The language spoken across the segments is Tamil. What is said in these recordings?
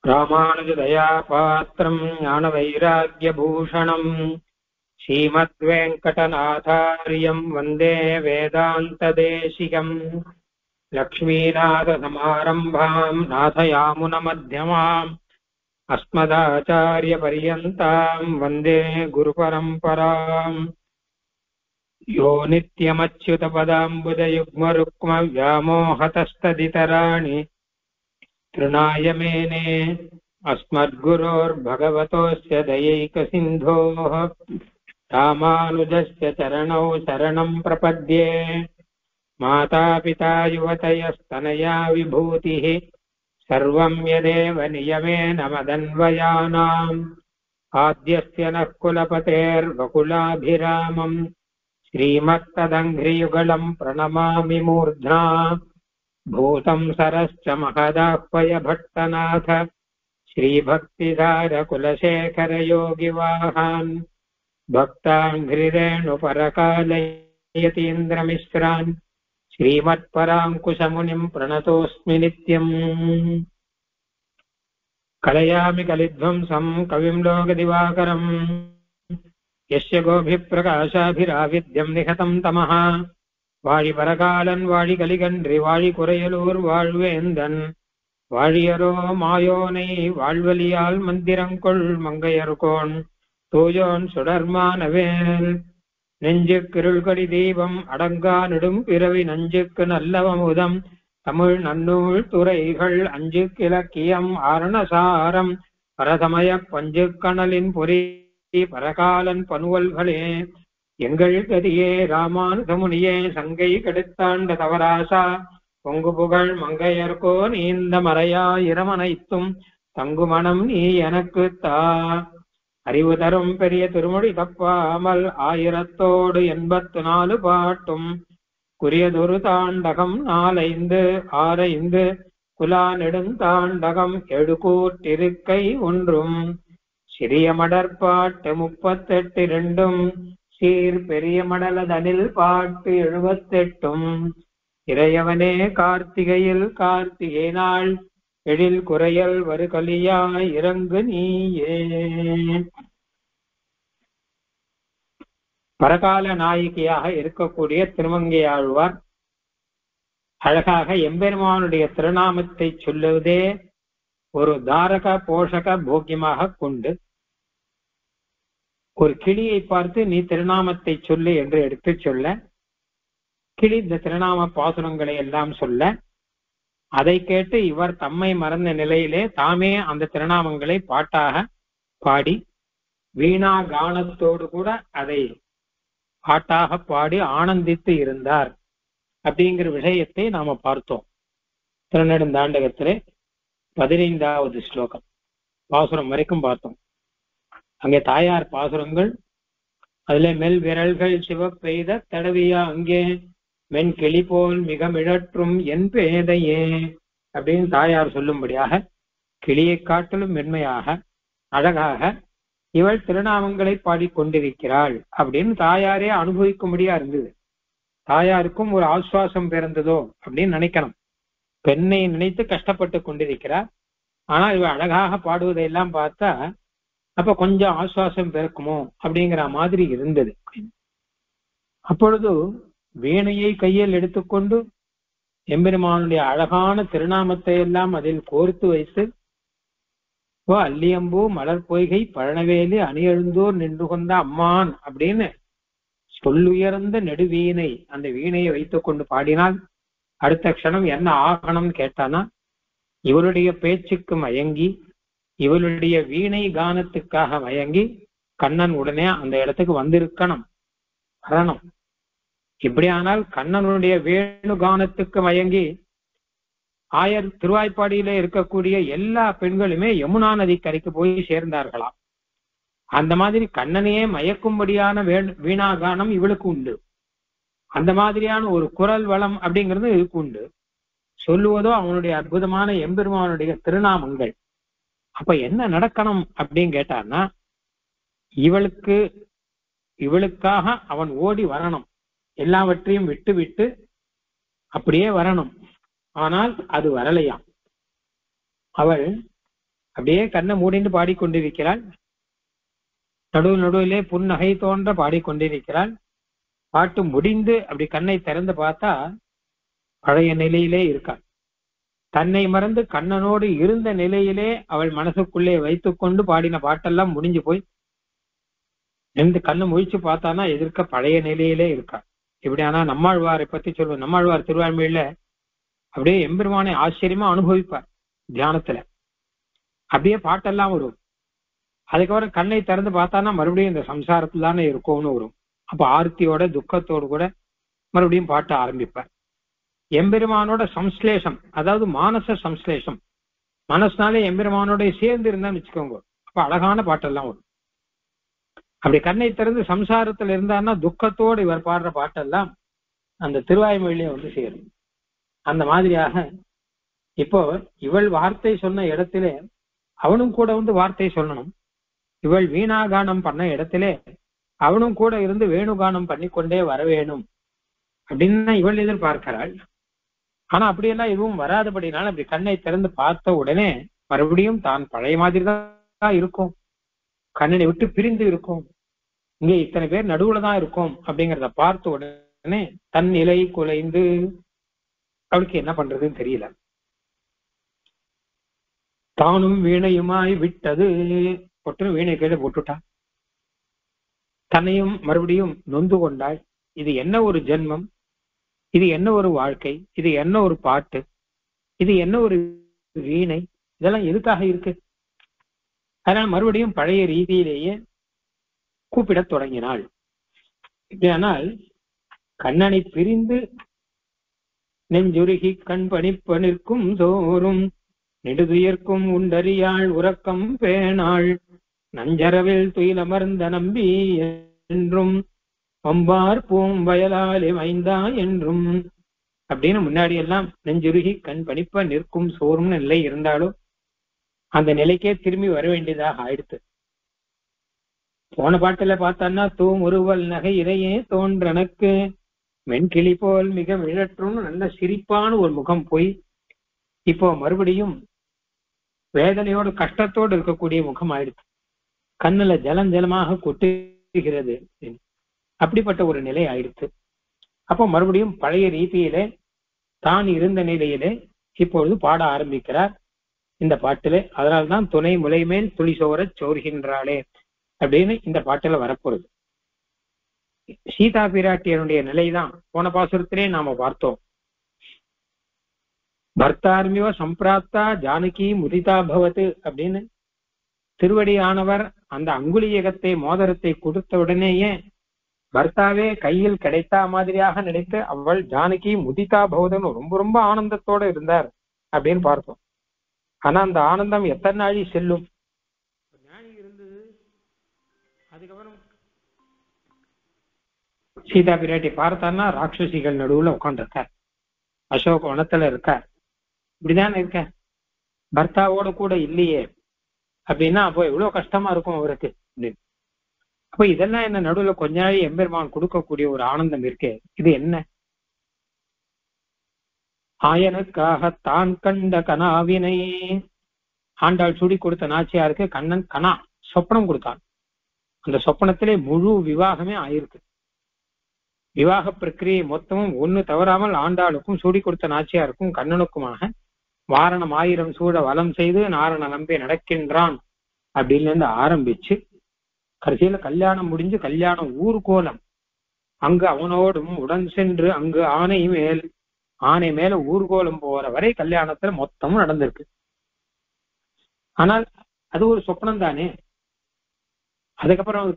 ராமானுஜதயாபாத்திரம் ஞானவைராக்யபூஷணம் ஸ்ரீமத்வேங்கடநாதார்யம் வந்தே வேதாந்ததேசிகம். லக்ஷ்மீநாதசமாரம்பாம் நாதயாமுனமध्यமாம் அஸ்மதாச்சாரியபர்யந்தாம் வந்தே குருபரம்பராம். யோ நித்யமச்யுதபதாம்புஜயுக்மருக்மவ்யாமோஹதஸ்ததிதராணி तृणाय मेने अस्मद्गुरोर्भगवतोऽस्य दयैकसिन्धोः रामानुजस्य चरणौ शरणं प्रपद्ये. मातापिता युवतयस्तनया विभूतिः सर्वं यदेव नियमेन मदन्वयानाम्. आद्यस्य नः कुलपतेर्वकुलाभिरामम् श्रीमत्तदङ्घ्रियुगलं प्रणमामि मूर्ध्ना. भूतं सरश्च महदाह्वय भट्टनाथ श्रीभक्तिधारकुलशेखरयोगिवाहान् भक्ताङ्घ्रिरेणुपरकालयतीन्द्रमिश्रान् श्रीमत्पराङ्कुशमुनिं प्रणतोऽस्मि नित्यम्. कलयामि कलिध्वंसं कविं लोकदिवाकरं यस्य गोभिप्रकाशाभिराविद्यं निहतं तमः. வாழி பரகாலன் வாழி கலிகன்றி வாழி குறையலூர் வாழ்வேந்தன் வாழியரோ மாயோனை வாழ்வலியால் மந்திரங்கொள் மங்கையர்கோன் தூயோன் சுடர்மானவேல். நெஞ்சுக்கிருள்கடி தீபம் அடங்கா நெடும் பிறவி நஞ்சுக்கு நல்லவமுதம் தமிழ் நன்னூல் துறைகள் அஞ்சு கிழக்கியம் ஆரணசாரம் பரதமய பஞ்சு கணலின் பொறி பரகாலன் பனுவல்களே. எங்கள் கதியே ராமானுஜமுனியே சங்கை கெடுத்தாண்ட தவராசா பொங்கு புகழ் மங்கையர்கோ நீந்த மறையா இரமனைத்தும் தங்குமணம் நீ எனக்கு தா. அறிவு தரும் பெரிய திருமொழி தப்பாமல் 1084 பாட்டும் குறியதொரு தாண்டகம் 4 5 6 5 குலா நெடுந்தாண்டகம் 7 கூட்டிருக்கை 1 சிறிய மடற்பாட்டு 38 2 சீர் பெரிய மடலதனில் பாட்டு 78 இறையவனே கார்த்திகையில் கார்த்திகை நாள் எழில் குறையல் வருகலியாய் இறங்கு நீயே. பரகால நாயகியாக இருக்கக்கூடிய திருமங்கையாழ்வார் அழகாக எம்பெருமானுடைய திருநாமத்தை சொல்லுவதே ஒரு தாரக போஷக போக்கியமாக கொண்டு ஒரு கிளியை பார்த்து நீ திருநாமத்தை சொல்லு என்று எடுத்து சொல்ல, கிளி இந்த திருநாம பாசுரங்களை எல்லாம் சொல்ல, அதை கேட்டு இவர் தம்மை மறந்த நிலையிலே தாமே அந்த திருநாமங்களை பாட்டாக பாடி வீணா கானத்தோடு கூட அதை பாட்டாக பாடி ஆனந்தித்து இருந்தார் அப்படிங்கிற விஷயத்தை நாம பார்த்தோம். திருநெடுந்தாண்டகத்திலே 15வது ஸ்லோகம் பாசுரம் வரைக்கும் பார்த்தோம். அங்கே தாயார் பாசுரங்கள், அதுல மெல் விரல்கள் சிவப்பெய்த தடவியா அங்கே மென் கிளி போல் மிக மிழற்றும் என் பேதையே அப்படின்னு தாயார் சொல்லும்படியாக கிளியை காட்டிலும் மென்மையாக அழகாக இவள் திருநாமங்களை பாடிக்கொண்டிருக்கிறாள் அப்படின்னு தாயாரே அனுபவிக்கும்படியா இருந்தது. தாயாருக்கும் ஒரு ஆசுவாசம் பிறந்ததோ அப்படின்னு நினைக்கணும். பெண்ணை நினைத்து கஷ்டப்பட்டு கொண்டிருக்கிறார், ஆனா இவள் அழகாக பாடுவதையெல்லாம் பார்த்தா அப்ப கொஞ்சம் ஆசுவாசம் பிறக்குமோ அப்படிங்கிற மாதிரி இருந்தது. அப்பொழுது வீணையை கையில் எடுத்துக்கொண்டு எம்பெருமானுடைய அழகான திருநாமத்தை எல்லாம் அதில் கோர்த்து வைத்து அல்லியம்பூ மலர் பொய்கை பழனவேலி அணியெழுந்தோர் நின்று கொண்ட அம்மான் அப்படின்னு சொல்லுயர்ந்த நெடுவீணை அந்த வீணையை வைத்துக் கொண்டு பாடினால் அடுத்த க்ஷணம் என்ன ஆகணும்னு கேட்டானா இவருடைய பேச்சுக்கு மயங்கி இவளுடைய வீணை கானத்துக்காக மயங்கி கண்ணன் உடனே அந்த இடத்துக்கு வந்திருக்கணும் வரணும். இப்படியானால் கண்ணனுடைய வேணு கானத்துக்கு மயங்கி ஆயர் திருவாய்ப்பாடியில இருக்கக்கூடிய எல்லா பெண்களுமே யமுனா நதிக்கரைக்கு போய் சேர்ந்தார்களாம். அந்த மாதிரி கண்ணனையே மயக்கும்படியான வீணா கானம் இவளுக்கு உண்டு. அந்த மாதிரியான ஒரு குரல் வளம் அப்படிங்கிறது இதுக்கு உண்டு. சொல்லுவதோ அவனுடைய அற்புதமான எம்பெருமானுடைய திருநாமங்கள். அப்ப என்ன நடக்கணும் அப்படின்னு கேட்டான்னா இவளுக்காக அவன் ஓடி வரணும், எல்லாவற்றையும் விட்டு விட்டு அப்படியே வரணும். ஆனால் அது வரலையாம். அவள் அப்படியே கண்ணை மூடிண்டு பாடிக்கொண்டிருக்கிறாள். நடுவிலே புன்னகை தோன்ற பாடிக்கொண்டிருக்கிறாள். பாட்டு முடிந்து அப்படி கண்ணை திறந்து பார்த்தா பழைய நிலையிலே இருக்காள். தன்னை மறந்து கண்ணனோடு இருந்த நிலையிலே அவள் மனசுக்குள்ளே வைத்துக்கொண்டு பாடின பாட்டெல்லாம் முடிஞ்சு போய் எந்த கண்ணை முழிச்சு பார்த்தானா எதிர்க்க பழைய நிலையிலே இருக்கா. இப்படி ஆனா நம்மாழ்வாரை பத்தி சொல்லுவோம். நம்மாழ்வார் திருவாய்மொழியில அப்படியே எம்பெருமானை ஆச்சரியமா அனுபவிப்பார் தியானத்துல. அப்படியே பாட்டெல்லாம் வரும். அதுக்கப்புறம் கண்ணை திறந்து பார்த்தானா மறுபடியும் இந்த சம்சாரத்துல தானே இருக்கும்னு வரும். அப்ப ஆர்த்தியோட துக்கத்தோடு கூட மறுபடியும் பாட்ட ஆரம்பிப்பார். எம்பெருமானோட சம்ஸ்லேஷம், அதாவது மானச சம்ஸ்லேஷம், மனசுனாலே எம்பெருமானோட சேர்ந்து இருந்தான்னு வச்சுக்கோங்க, அப்ப அழகான பாட்டெல்லாம் வரும். அப்படி கண்ணை திறந்து சம்சாரத்துல இருந்தான்னா துக்கத்தோடு இவர் பாடுற பாட்டெல்லாம் அந்த திருவாய்மொழியிலே வந்து சேரும். அந்த மாதிரியாக இப்போ இவள் வார்த்தை சொன்ன இடத்திலே அவனும் கூட வந்து வார்த்தை சொல்லணும். இவள் வீணாகானம் பண்ண இடத்திலே அவனும் கூட இருந்து வேணுகானம் பண்ணிக்கொண்டே வர வேணும் அப்படின்னு இவள் எதிர்பார்க்கிறாள். ஆனா அப்படியெல்லாம் எதுவும் வராதபடினால அப்படி கண்ணை திறந்து பார்த்த உடனே மறுபடியும் தான் பழைய மாதிரி தான் இருக்கும், கண்ணனை விட்டு பிரிந்து இருக்கும், இங்க இத்தனை பேர் நடுவுல தான் இருக்கும் அப்படிங்கிறத பார்த்த உடனே தன் நிலை குலைந்து அவளுக்கு என்ன பண்றதுன்னு தெரியல. தானும் வீணையுமாய் விட்டது, பொட்டு வீணை கீழே போட்டுட்டா. தன்னையும் மறுபடியும் நொந்து கொண்டாள். இது என்ன ஒரு ஜென்மம், இது என்ன ஒரு வாழ்க்கை, இது என்ன ஒரு பாட்டு, இது என்ன ஒரு வீணை, இதெல்லாம் எதுக்காக இருக்கு? அதனால மறுபடியும் பழைய ரீதியிலேயே கூப்பிடத் தொடங்கினாள். ஆனால் கண்ணனை பிரிந்து நெஞ்சுருகி கண் பணிப்ப நிற்கும் தோறும் நெடுதுயர்க்கும் உண்டறியாள் உறக்கம் பேணாள் நஞ்சரவில் துயிலமர்ந்த நம்பி என்றும் ஒம்பார் பூம்பயலாலே மைந்தா என்றும் அப்படின்னு முன்னாடி எல்லாம் நெஞ்சுருகி கண் பணிப்ப நிற்கும் சோறும்னு நிலை இருந்தாலும் அந்த நிலைக்கே திரும்பி வர வேண்டியதாக ஆயிடுத்து. போன பாட்டுல பார்த்தான்னா தூமுருவல் நகை இறையே தோன்றனக்கு மென்கிளி போல் மிக மிழற்றும் நல்ல சிரிப்பான ஒரு முகம் போய் இப்போ மறுபடியும் வேதனையோடு கஷ்டத்தோடு இருக்கக்கூடிய முகம் ஆயிடுச்சு. கண்ணுல ஜலம் ஜலமாக கொட்டுகிறது, அப்படிப்பட்ட ஒரு நிலை ஆயிடுச்சு. அப்போ மறுபடியும் பழைய ரீதியிலே தான் இருந்த நிலையிலே இப்பொழுது பாட ஆரம்பிக்கிறார் இந்த பாட்டிலே. அதனால்தான் துணை முலைமேல் துளிசோர சோர்கின்றாளே அப்படின்னு இந்த பாட்டுல வரப்போறது. சீதா பிராட்டியனுடைய நிலைதான் போன பாசுரத்திலே நாம பார்த்தோம். பர்த்தார்மிவ சம்பிராப்தா ஜானகி முதிதா பவத்து அப்படின்னு திருவடியானவர் அந்த அங்குலியகத்தை மோதிரத்தை கொடுத்த உடனேயே பர்த்தாவே கையில் கிடைத்தா மாதிரியாக நினைத்து அவள் ஜானகி முதிதா பவதுன்னு ரொம்ப ரொம்ப ஆனந்தத்தோட இருந்தார் அப்படின்னு பார்த்தோம். ஆனா அந்த ஆனந்தம் எத்தனை நாளி செல்லும்? ஞானி இருந்தது, அதுக்கப்புறம் சீதா பிராட்டி பார்த்தான்னா ராட்சசிகள் நடுவுல உட்காந்துருக்கார், அசோக வனத்துல இருக்கார், இப்படிதானே இருக்க, பர்த்தாவோட கூட இல்லையே அப்படின்னா அப்போ எவ்வளவு கஷ்டமா இருக்கும் அவருக்கு அப்படின்னு. அப்ப இதெல்லாம் என்ன நடுவுல கொஞ்ச நாள் எம்பெருமான் கொடுக்கக்கூடிய ஒரு ஆனந்தம் இருக்கே, இது என்ன? ஆயனுக்காக தான் கண்ட கனாவினை ஆண்டாள் சுடி கொடுத்த நாச்சியாருக்கு கண்ணன் கனா சொப்பனம் கொடுத்தான். அந்த சொப்பனத்திலே முழு விவாகமே ஆயிருக்கு. விவாக பிரக்கிரியை மொத்தமும் ஒண்ணு தவறாமல் ஆண்டாளுக்கும் சூடி கொடுத்த நாச்சியாருக்கும் கண்ணனுக்குமாக வாரணம் 1000 சூட வலம் செய்து நாரண நம்பி நடக்கின்றான் அப்படின்னு இருந்து ஆரம்பிச்சு கடைசியில கல்யாணம் முடிஞ்சு கல்யாணம் ஊர்கோலம், அங்கு அவனோடும் உடன் சென்று அங்கு ஆனை மேல ஊர்கோலம் போற வரை கல்யாணத்துல மொத்தமும் நடந்திருக்கு. ஆனால் அது ஒரு சொப்பனம் தானே. அதுக்கப்புறம்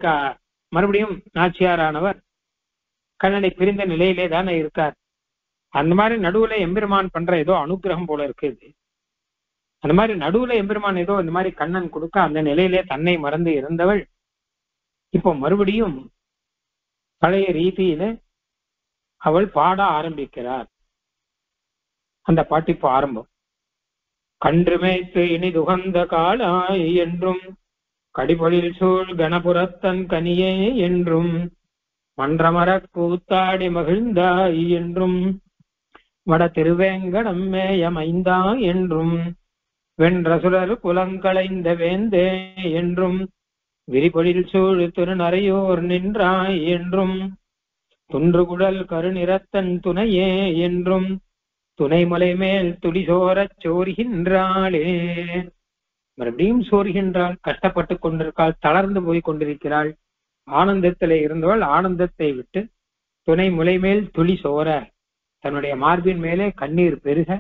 மறுபடியும் நாச்சியாரானவர் கண்ணனை பிரிந்த நிலையிலே தானே இருக்கார். அந்த மாதிரி நடுவுல எம்பெருமான் பண்ற ஏதோ அனுகிரகம் போல இருக்குது. அந்த மாதிரி நடுவுல எம்பெருமான் ஏதோ இந்த மாதிரி கண்ணன் கொடுக்க அந்த நிலையிலே தன்னை மறந்து இருந்தவள் இப்போ மறுபடியும் பழைய ரீதியில அவள் பாட ஆரம்பிக்கிறார். அந்த பாட்டு இப்போ ஆரம்பம். கன்றுமேத்து இனிதுகந்த காளாய் என்றும் கடிபொழில் சூழ் கணபுரத்தன் கனியே என்றும் மன்றமர கூத்தாடி மகிழ்ந்தாய் என்றும் வட திருவேங்கடம் மேயமைந்தா என்றும் வென்றசுரர் குலங்களைந்த வேந்தே என்றும் விரிபொழில் சூழ் திருநறையோர் நின்றாய் என்றும் துன்றுகுழல் கருநிறத்தன் துணையே என்றும் துணைமலை மேல் துடிசோரச் சோறுகின்றாளே. மறுபடியும் சோறுகின்றாள், கஷ்டப்பட்டு கொண்டிருக்காள், தளர்ந்து போய் கொண்டிருக்கிறாள். ஆனந்தத்திலே இருந்தவள் ஆனந்தத்தை விட்டு துணை முலை மேல் துளி சோர, தன்னுடைய மார்பின் மேலே கண்ணீர் பெருக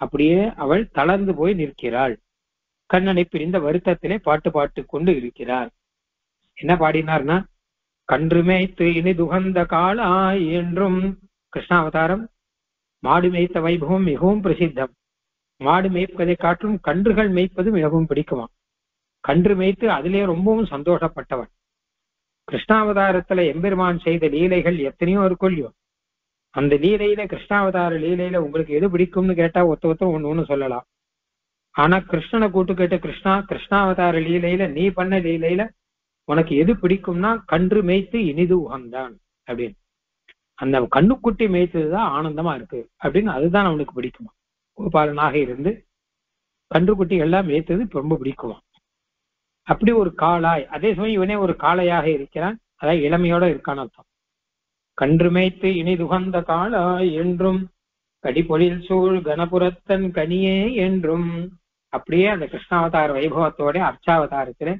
அப்படியே அவள் தளர்ந்து போய் நிற்கிறாள். கண்ணனை பிரிந்த வருத்தத்திலே பாட்டு கொண்டு இருக்கிறார். என்ன பாடினார்னா, கன்று மேய்த்து இனி துகந்த காளாய் என்றும். கிருஷ்ணாவதாரம் மாடு மேய்த்த வைபவம் மிகவும் பிரசித்தம். மாடு மேய்ப்பதை காட்டும் கன்றுகள் மேய்ப்பது மிகவும் பிடிக்குமா. கன்று மேய்த்து அதிலே ரொம்பவும் சந்தோஷப்பட்டவன். கிருஷ்ணாவதாரத்துல எம்பெருமான் செய்த லீலைகள் எத்தனையோ இருக்குல்லையோ, அந்த லீலையில கிருஷ்ணாவதார லீலையில உங்களுக்கு எது பிடிக்கும்னு கேட்டா ஒருத்தர் ஒண்ணு சொல்லலாம். ஆனா கிருஷ்ணனை கூட்டு கேட்ட கிருஷ்ணாவதார லீலையில நீ பண்ண லீலையில உனக்கு எது பிடிக்கும்னா கன்று மேய்த்து இனிது உகந்தான் அப்படின்னு. அந்த கண்ணுக்குட்டி மேய்த்ததுதான் ஆனந்தமா இருக்கு அப்படின்னு, அதுதான் அவனுக்கு பிடிக்குமா. கோபாலனாக இருந்து கன்றுக்குட்டி எல்லாம் மேய்த்தது ரொம்ப பிடிக்குமா. அப்படி ஒரு காளாய், அதே சமயம் இவனே ஒரு காளையாக இருக்கிறான், அதாவது இளமையோட இருக்கான் அர்த்தம். கன்று மேய்த்து இனிதுகந்த காளாய் என்றும் கடிபொழில் சூழ் கணபுரத்தன் கனியே என்றும். அப்படியே அந்த கிருஷ்ணாவதார வைபவத்தோட அர்ச்சாவதாரத்திலே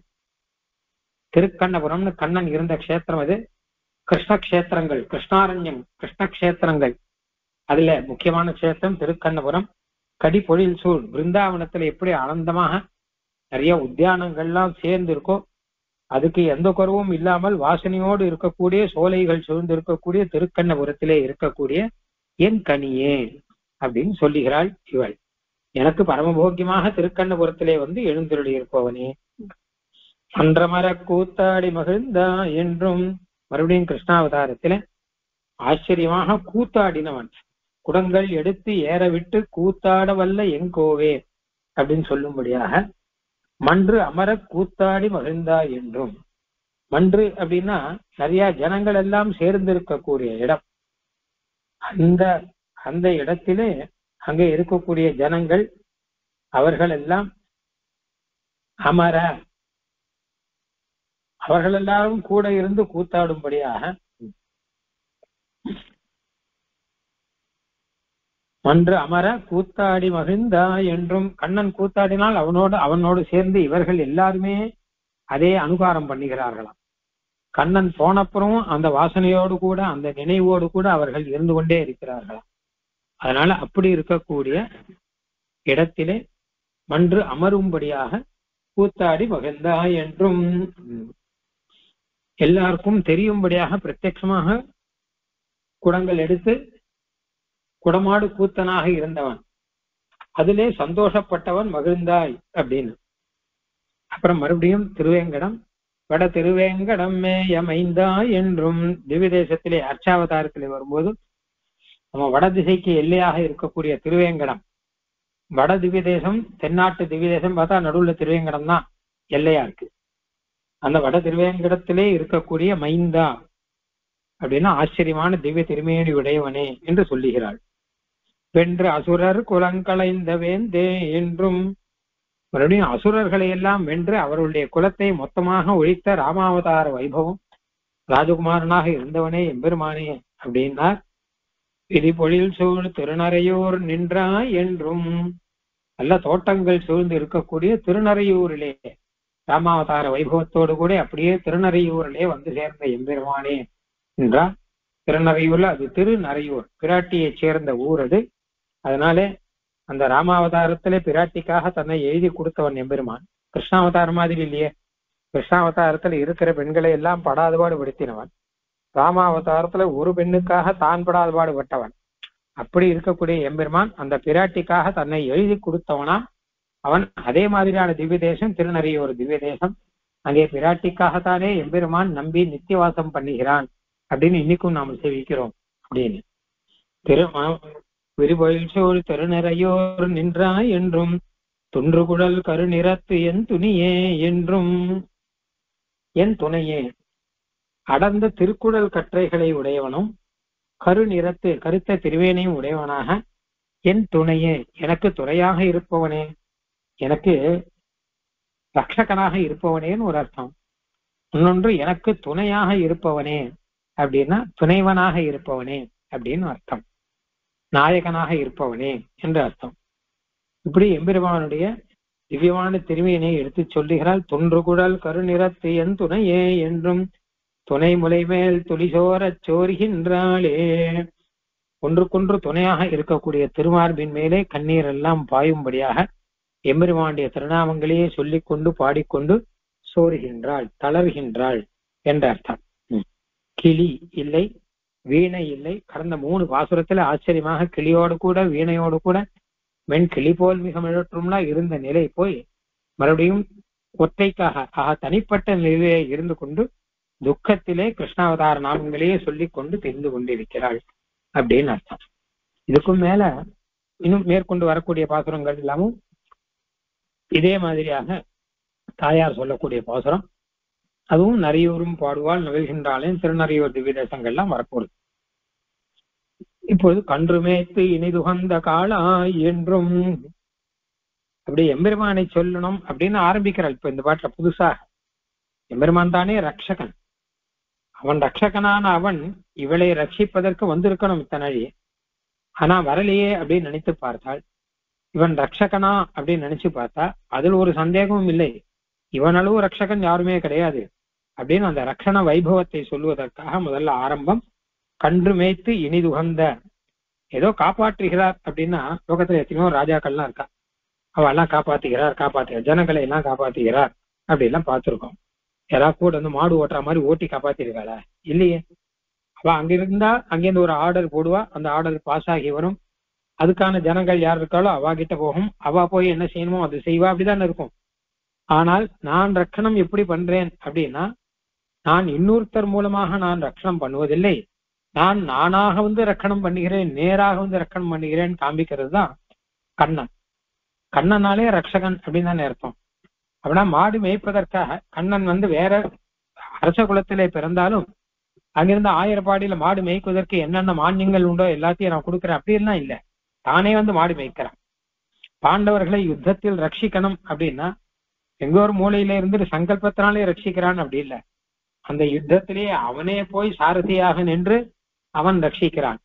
திருக்கண்ணபுரம்னு கண்ணன் இருந்த கஷேத்திரம் அது. கிருஷ்ண கஷேத்திரங்கள், கிருஷ்ணாரண்யம், கிருஷ்ண கஷேத்திரங்கள், அதுல முக்கியமான கஷேத்திரம் திருக்கண்ணபுரம். கடிபொழில் சூழ் பிருந்தாவனத்துல எப்படி ஆனந்தமாக நிறைய உத்தியானங்கள்லாம் சேர்ந்து இருக்கோ, அதுக்கு எந்த குறவும் இல்லாமல் வாசனையோடு இருக்கக்கூடிய சோலைகள் சூழ்ந்து இருக்கக்கூடிய திருக்கண்ணபுரத்திலே இருக்கக்கூடிய என் கனியே அப்படின்னு சொல்லுகிறாள் இவள். எனக்கு பரமபோக்கியமாக திருக்கண்ணபுரத்திலே வந்து எழுந்தருளி இருப்பவனே. அன்றமர கூத்தாடி மகிழ்ந்தா என்றும். மறுபடியும் கிருஷ்ணாவதாரத்தில ஆச்சரியமாக கூத்தாடினவன், குடங்கள் எடுத்து ஏற விட்டு கூத்தாட வல்ல எங்கோவே அப்படின்னு சொல்லும்படியாக மன்று அமர கூத்தாடி மகிழ்ந்தா என்றும். மன்று அப்படின்னா நிறைய ஜனங்கள் எல்லாம் சேர்ந்து இருக்கக்கூடிய இடம். அந்த இடத்திலே அங்கே இருக்கக்கூடிய ஜனங்கள் அவர்கள் எல்லாம் அமர, அவர்கள் எல்லாரும் கூட இருந்து கூத்தாடும்படியாக மன்று அமர கூத்தாடி மகிழ்ந்தா என்றும். கண்ணன் கூத்தாடினால் அவனோடு சேர்ந்து இவர்கள் எல்லாருமே அதே அனுகாரம் பண்ணுகிறார்களாம். கண்ணன் போனப்புறம் அந்த வாசனையோடு கூட அந்த நினைவோடு கூட அவர்கள் இருந்து கொண்டே இருக்கிறார்களாம். அதனால அப்படி இருக்கக்கூடிய இடத்திலே மன்று அமரும்படியாக கூத்தாடி மகிழ்ந்தா என்றும். எல்லாருக்கும் தெரியும்படியாக பிரத்யட்சமாக குடங்கள் எடுத்து குடமாடு கூத்தனாக இருந்தவன், அதிலே சந்தோஷப்பட்டவன் மகிழ்ந்தாய் அப்படின்னு. அப்புறம் மறுபடியும் திருவேங்கடம், வட திருவேங்கடம் மேயமைந்தா என்றும். திவ்ய தேசத்திலே அர்ச்சாவதாரத்திலே வரும்போது நம்ம வட திசைக்கு எல்லையாக இருக்கக்கூடிய திருவேங்கடம், வட திவ்ய தேசம் தென்னாட்டு திவ்ய தேசம் பார்த்தா நடுவுல திருவேங்கடம் தான் எல்லையா இருக்கு. அந்த வட திருவேங்கடத்திலே இருக்கக்கூடிய மைந்தா அப்படின்னா ஆச்சரியமான திவ்ய திருமேனி உடையவனே என்று சொல்லுகிறாள். வென்று அசுரர் குலங்களைந்த வேந்தே என்றும். மறுபடியும் அசுரர்களை எல்லாம் வென்று அவர்களுடைய குலத்தை மொத்தமாக ஒழித்த ராமாவதார வைபவம், ராஜகுமாரனாக இருந்தவனே எம்பெருமானே அப்படின்னார். விதிபொழில் சூழ் திருநறையூர் நின்றாய் என்றும். நல்ல தோட்டங்கள் சூழ்ந்து இருக்கக்கூடிய திருநறையூரிலே ராமாவதார வைபவத்தோடு கூட அப்படியே திருநறையூரிலே வந்து சேர்ந்த எம்பெருமானே என்றார். திருநறையூர்ல அது திருநறையூர் பிராட்டியை சேர்ந்த ஊர் அது. அதனால அந்த ராமாவதாரத்திலே பிராட்டிக்காக தன்னை எழுதி கொடுத்தவன் எம்பெருமான். கிருஷ்ணாவதாரம் மாதிரி இல்லையே, கிருஷ்ணாவதாரத்துல இருக்கிற பெண்களை எல்லாம் படாதபாடு படுத்தினவன். ராமாவதாரத்துல ஒரு பெண்ணுக்காக தான் படாதபாடு பட்டவன். அப்படி இருக்கக்கூடிய எம்பெருமான் அந்த பிராட்டிக்காக தன்னை எழுதி கொடுத்தவனா அவன். அதே மாதிரியான திவ்ய தேசம் திருநறையூர் திவ்ய தேசம். அங்கே பிராட்டிக்காகத்தானே எம்பெருமான் நம்பி நித்தியவாசம் பண்ணுகிறான் அப்படின்னு இன்னைக்கும் நாம் சேவிக்கிறோம் அப்படின்னு. விரிபொழில் சூழ் திருநறையோர் நின்றாய் என்றும் துன்றுகுழல் கருநிறத்து என் துணியே என்றும். என் துணையே, அடர்ந்த திருக்குழல் கற்றைகளை உடையவனும் கருநிறத்து கருத்த திருவேனையும் உடையவனாக என் துணையே எனக்கு துணையாக இருப்பவனே. எனக்கு ரக்ஷகனாக இருப்பவனேன்னு ஒரு அர்த்தம். இன்னொன்று எனக்கு துணையாக இருப்பவனே அப்படின்னா துணைவனாக இருப்பவனே அப்படின்னு அர்த்தம். நாயகனாக இருப்பவனே என்று அர்த்தம். இப்படி எம்பெருமானுடைய திவ்யமான திருமையினை எடுத்து சொல்லுகிறாள். தொன்றுகுழல் கருநிறத்து என் துணையே என்றும் துணை முலை மேல் துளிசோரச் சோறுகின்றாளே. ஒன்றுக்கொன்று துணையாக இருக்கக்கூடிய திருமார்பின் மேலே கண்ணீர் எல்லாம் பாயும்படியாக எம்பெருமானுடைய திருநாமங்களையே சொல்லிக் கொண்டு பாடிக்கொண்டு சோறுகின்றாள், தளர்கின்றாள் என்ற அர்த்தம். கிளி இல்லை, வீணை இல்லை. கடந்த 3 பாசுரத்துல ஆச்சரியமாக கிளியோடு கூட வீணையோடு கூட வெண் கிளி போல் மிக மிழற்றும்னா இருந்த நிலை போய் மறுபடியும் ஒற்றைக்காக தனிப்பட்ட நிலையிலே இருந்து கொண்டு துக்கத்திலே கிருஷ்ணாவதார நாமங்களையே சொல்லிக் கொண்டு தெரிந்து கொண்டிருக்கிறாள் அப்படின்னு அர்த்தம். இதுக்கும் மேல இன்னும் மேற்கொண்டு வரக்கூடிய பாசுரங்கள் எல்லாமும் இதே மாதிரியாக தாயார் சொல்லக்கூடிய பாசுரம். அதுவும் நரியூரும் பாடுவாள் நவிழ்கின்றாலே திருநறையூர் திவ்ய தேசங்கள்லாம் வரப்போகுது. இப்போது கன்றுமேத்து இனிதுகந்த காளா என்றும் அப்படி எம்பெருமானை சொல்லணும் அப்படின்னு ஆரம்பிக்கிறாள். இப்ப இந்த பாட்டுல புதுசாக எம்பெருமான் தானே ரக்ஷகன். அவன் ரக்ஷகனான அவன் இவளை ரட்சிப்பதற்கு வந்திருக்கணும் இத்தனை. ஆனா வரலையே அப்படின்னு நினைத்து பார்த்தாள். இவன் ரக்ஷகனா அப்படின்னு நினைச்சு பார்த்தா அதில் ஒரு சந்தேகமும் இல்லை. இவனளவு ரக்ஷகன் யாருமே கிடையாது அப்படின்னு அந்த ரக்ஷண வைபவத்தை சொல்லுவதற்காக முதல்ல ஆரம்பம். கன்று மேய்த்து இனிதுகந்த ஏதோ காப்பாற்றுகிறார் அப்படின்னா லோகத்துல எத்தனையோ ராஜாக்கள்லாம் இருக்கா, அவெல்லாம் காப்பாத்துகிறார் ஜனங்களை எல்லாம் காப்பாத்துகிறார் அப்படி எல்லாம் பார்த்திருக்கோம். யாராவது கூட வந்து மாடு ஓட்டுற மாதிரி ஓட்டி காப்பாத்திருக்காளா? இல்லையே. அவ அங்கிருந்தா அங்கேருந்து ஒரு ஆர்டர் போடுவா, அந்த ஆர்டர் பாஸ் ஆகி வரும். அதுக்கான ஜனங்கள் யார் இருக்காளோ அவ கிட்ட போகும், அவ போய் என்ன செய்யணுமோ அது செய்வா, அப்படிதான் இருக்கும். ஆனால் நான் ரட்சணம் எப்படி பண்றேன் அப்படின்னா, நான் இன்னொருத்தர் மூலமாக நான் ரட்சணம் பண்ணுவதில்லை, நான் நானாக வந்து ரட்சணம் பண்ணுகிறேன், நேராக வந்து ரட்சணம் பண்ணுகிறேன் காண்பிக்கிறது தான் கண்ணன். கண்ணனாலே ரட்சகன் அப்படின்னு தானே அர்த்தம். அப்படின்னா மாடு மேய்ப்பதற்காக கண்ணன் வந்து வேற அரச குலத்திலே பிறந்தாலும் அங்கிருந்து ஆயிரப்பாடியில மாடு மேய்ப்பதற்கு என்னென்ன மானியங்கள் உண்டோ எல்லாத்தையும் நான் கொடுக்குறேன் அப்படின்லாம் இல்லை. தானே வந்து மாடு மேய்க்கிறான். பாண்டவர்களை யுத்தத்தில் ரட்சிக்கணும் அப்படின்னா எங்க ஒரு மூலையில இருந்து சங்கல்பத்தினாலே ரட்சிக்கிறான் அப்படி இல்லை. அந்த யுத்தத்திலேயே அவனே போய் சாரதியாக நின்று அவன் ரட்சிக்கிறான்.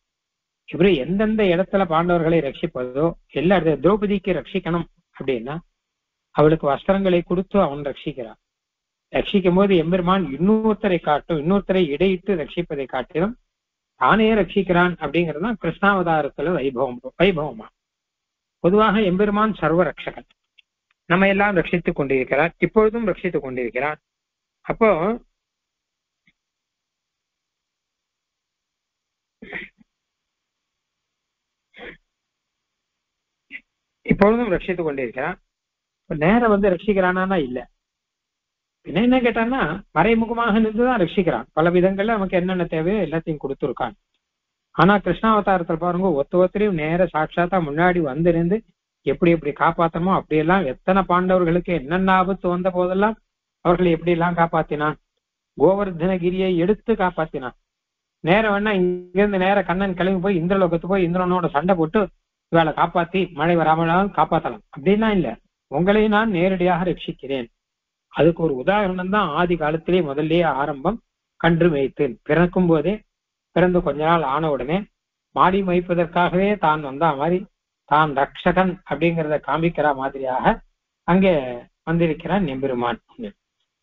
இப்படி எந்தெந்த இடத்துல பாண்டவர்களை ரட்சிப்பதோ எல்லா இடத்துல திரௌபதிக்கு ரட்சிக்கணும் அப்படின்னா அவளுக்கு வஸ்திரங்களை கொடுத்து அவன் ரட்சிக்கிறான். ரட்சிக்கும் போது எம்பெருமான் இன்னொருத்தரை இடையிட்டு ரட்சிப்பதை காட்டிலும் தானே ரட்சிக்கிறான் அப்படிங்கிறதுதான் கிருஷ்ணாவதாரத்துல வைபவமா. பொதுவாக எம்பெருமான் சர்வ ரட்சகன், நம்ம எல்லாம் ரட்சித்துக் கொண்டிருக்கிறார், இப்பொழுதும் ரட்சித்துக் கொண்டிருக்கிறார். அப்போ இப்பொழுதும் ரட்சித்துக் கொண்டிருக்கிறான். நேரம் வந்து ரட்சிக்கிறானா இல்ல. பின்ன என்ன கேட்டான்னா மறைமுகமாக நின்றுதான் ரட்சிக்கிறான். பல விதங்கள்ல நமக்கு என்னென்ன தேவையோ எல்லாத்தையும் கொடுத்துருக்கான். ஆனா கிருஷ்ணாவதாரத்துல பாருங்க ஒருத்தரையும் நேர சாட்சாத்தா முன்னாடி வந்திருந்து எப்படி எப்படி காப்பாத்தணுமோ அப்படியெல்லாம் எத்தனை பாண்டவர்களுக்கு என்னென்ன ஆபத்து வந்த போதெல்லாம் அவர்களை எப்படி எல்லாம் காப்பாத்தினான். கோவர்தனகிரியை எடுத்து காப்பாத்தினான். நேரம் வேணா இங்கிருந்து நேர கண்ணன் கிளம்பி போய் இந்திரலோகத்து போய் இந்திரனோட சண்டை போட்டு இவளை காப்பாத்தி மழை வராமலாம் காப்பாத்தலாம் அப்படின்னா இல்ல, உங்களை நான் நேரடியாக ரட்சிக்கிறேன். அதுக்கு ஒரு உதாரணம் தான் ஆதி காலத்திலே முதல்லயே ஆரம்பம். கன்று மேய்த்து பிறக்கும் போதே பிறந்து கொஞ்ச நாள் ஆன உடனே மாடி மேய்ப்பதற்காகவே தான் வந்தா மாதிரி தான் ரக்ஷகன் அப்படிங்கிறத காமிக்கிற மாதிரியாக அங்கே வந்திருக்கிறான் எம்பெருமான்.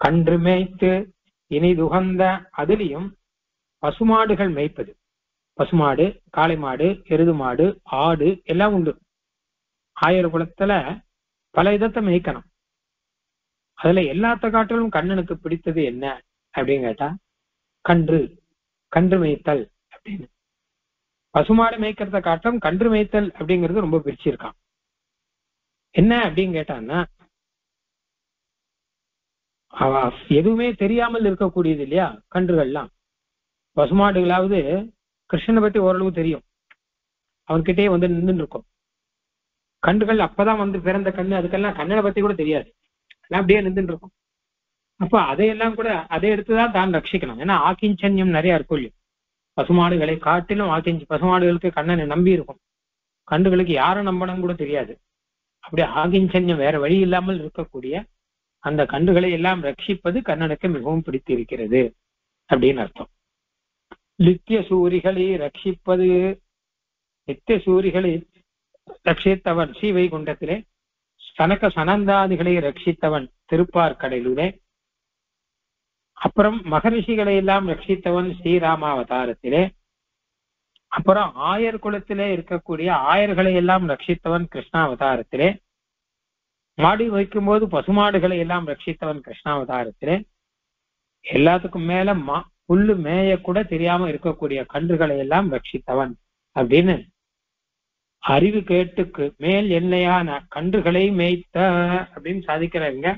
கன்று மேய்த்து இனிதுகந்த அதுலயும் பசுமாடுகள் மேய்ப்பது, பசுமாடு, காளை மாடு, எருது மாடு, ஆடு எல்லாம் உண்டு. ஆயிரம் குலத்துல பல விதத்தை மேய்க்கணும். அதுல எல்லாத்த காட்டிலும் கண்ணனுக்கு பிடித்தது என்ன அப்படின்னு கேட்டா கன்று மேய்த்தல் அப்படின்னு. பசுமாடு மேய்க்கிறத காட்டிலும் கன்று மேய்த்தல் அப்படிங்கிறது ரொம்ப பிரிச்சிருக்கான். என்ன அப்படின்னு கேட்டான்னா எதுவுமே தெரியாமல் இருக்கக்கூடியது இல்லையா கன்றுகள்லாம். பசுமாடுகளாவது கிருஷ்ணனை பத்தி ஓரளவு தெரியும், அவன்கிட்டயே வந்து நின்று இருக்கும். கன்றுகள் அப்பதான் வந்து பிறந்த கண்ணு, அதுக்கெல்லாம் கண்ணனை பத்தி கூட தெரியாது, அப்படியே நின்றுட்டு இருக்கும். அப்ப அதையெல்லாம் கூட அதை எடுத்துதான் தான் ரட்சிக்கணும். ஏன்னா ஆக்கிஞ்சன்யம் நிறைய இருக்கும் இல்லையா. பசுமாடுகளை காட்டிலும் பசுமாடுகளுக்கு கண்ணனை நம்பி இருக்கும். கன்றுகளுக்கு யாரும் நம்பணும் கூட தெரியாது. அப்படி ஆகிஞ்சன்யம் வேற வழி இல்லாமல் இருக்கக்கூடிய அந்த கன்றுகளை எல்லாம் ரட்சிப்பது கண்ணனுக்கு மிகவும் பிடித்திருக்கிறது அப்படின்னு அர்த்தம். நித்திய சூரிகளை ரட்சிப்பது, நித்திய சூரிகளை ரட்சித்தவன் ஸ்ரீவைகுண்டத்திலே, சனக சனந்தாதிகளை ரட்சித்தவன் திருப்பார்கடலிலே, அப்புறம் மகரிஷிகளை எல்லாம் ரட்சித்தவன் ஸ்ரீராமாவதாரத்திலே, அப்புறம் ஆயர் குலத்திலே இருக்கக்கூடிய ஆயர்களை எல்லாம் ரட்சித்தவன் கிருஷ்ணாவதாரத்திலே, மாடி வைக்கும் போது பசுமாடுகளை எல்லாம் ரட்சித்தவன் கிருஷ்ணாவதாரத்திலே, எல்லாத்துக்கும் மேல புல்லு மேய கூட தெரியாம இருக்கக்கூடிய கன்றுகளை எல்லாம் ரட்சித்தவன் அப்படின்னு அறிவு கேட்டுக்கு மேல் எல்லையான கன்றுகளை மேய்த்த அப்படின்னு சாதிக்கிறாங்க.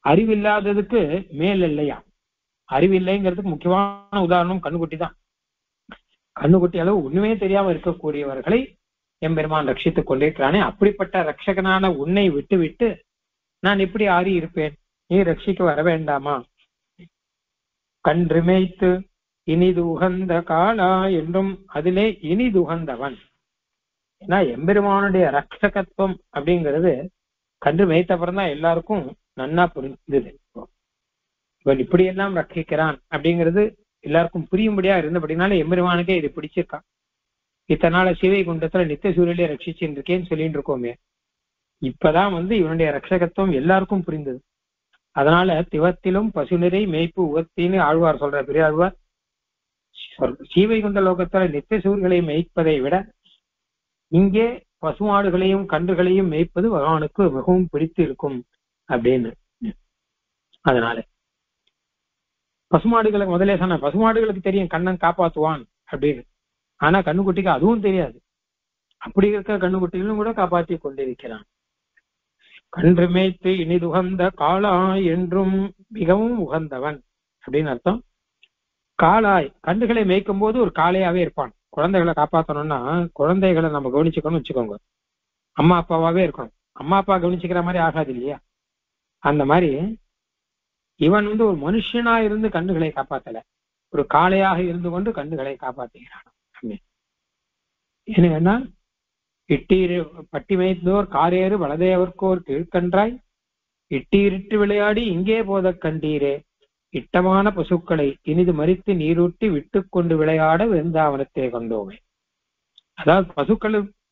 அறிவில்லாததுக்கு மேல் எல்லையா, அறிவில்லைங்கிறதுக்கு முக்கியமான உதாரணம் கண்ணுக்குட்டி தான். கண்ணுக்குட்டி அளவு ஒண்ணுமே தெரியாம இருக்கக்கூடியவர்களை எம்பெருமான் ரட்சித்துக் கொண்டிருக்கிறானே, அப்படிப்பட்ட ரட்சகனான உன்னை விட்டு விட்டு நான் எப்படி ஆறி இருப்பேன், நீ ரட்சிக்க வர வேண்டாமா? கன்று மேய்த்து இனிது உகந்த காலா என்றும் அதிலே இனிது உகந்தவன். ஏன்னா எம்பெருமானுடைய ரட்சகத்துவம் அப்படிங்கிறது கன்று மேய்த்தப்புறம் தான் எல்லாருக்கும் நன்னா புரிந்தது. இவன் இப்படியெல்லாம் ரட்சிக்கிறான் அப்படிங்கிறது எல்லாருக்கும் புரியும்படியா இருந்தபடினால எம்பெருமானுக்கே இது பிடிச்சிருக்கான். இத்தனால ஸ்ரீவைகுண்டத்துல நித்திய சூரியலே ரட்சிச்சுட்டு இருக்கேன்னு சொல்லிட்டு இருக்கோமே, இப்பதான் இவனுடைய ரட்சகத்துவம் எல்லாருக்கும் புரிந்தது. அதனால திவத்திலும் பசுநிறை மேய்ப்பு உகத்தின்னு ஆழ்வார் சொல்ற பெரிய ஆழ்வார், ஸ்ரீவைகுண்ட லோகத்துல நித்திய சூரியர்களை மேய்ப்பதை விட இங்கே பசுமாடுகளையும் கன்றுகளையும் மேய்ப்பது பகவானுக்கு மிகவும் பிடித்து இருக்கும் அப்படின்னு. அதனால பசுமாடுகளை முதலே சொன்ன, பசுமாடுகளுக்கு தெரியும் கண்ணன் காப்பாத்துவான் அப்படின்னு, ஆனா கண்ணுக்குட்டிக்கு அதுவும் தெரியாது. அப்படி இருக்க கண்ணுக்குட்டிகளும் கூட காப்பாற்றி கொண்டிருக்கிறான். கன்று மேய்த்து இனிதுகந்த காளாய் என்றும் மிகவும் உகந்தவன் அப்படின்னு அர்த்தம். காளாய் கன்றுகளை மேய்க்கும் போது ஒரு காளையாவே இருப்பான். குழந்தைகளை காப்பாற்றணும்னா குழந்தைகளை நம்ம கவனிச்சுக்கணும்னு வச்சுக்கோங்க, அம்மா அப்பாவாவே இருக்கணும். அம்மா அப்பா கவனிச்சுக்கிற மாதிரி ஆகாது இல்லையா? அந்த மாதிரி இவன் ஒரு மனுஷனா இருந்து கன்றுகளை காப்பாத்தல, ஒரு காளையாக இருந்து கொண்டு கன்றுகளை காப்பாற்றுகிறான். ஏன்னா இட்டீரு பட்டி மேய்ந்தோர் காரேறு வலதேவர்க்கோர் கீழ்கன்றாய் இட்டீரிட்டு விளையாடி இங்கே போத கண்டீரே இட்டமான பசுக்களை இனிது மறித்து நீரூட்டி விட்டு கொண்டு விளையாட வெந்தாவனத்தை கொண்டோமே. அதாவது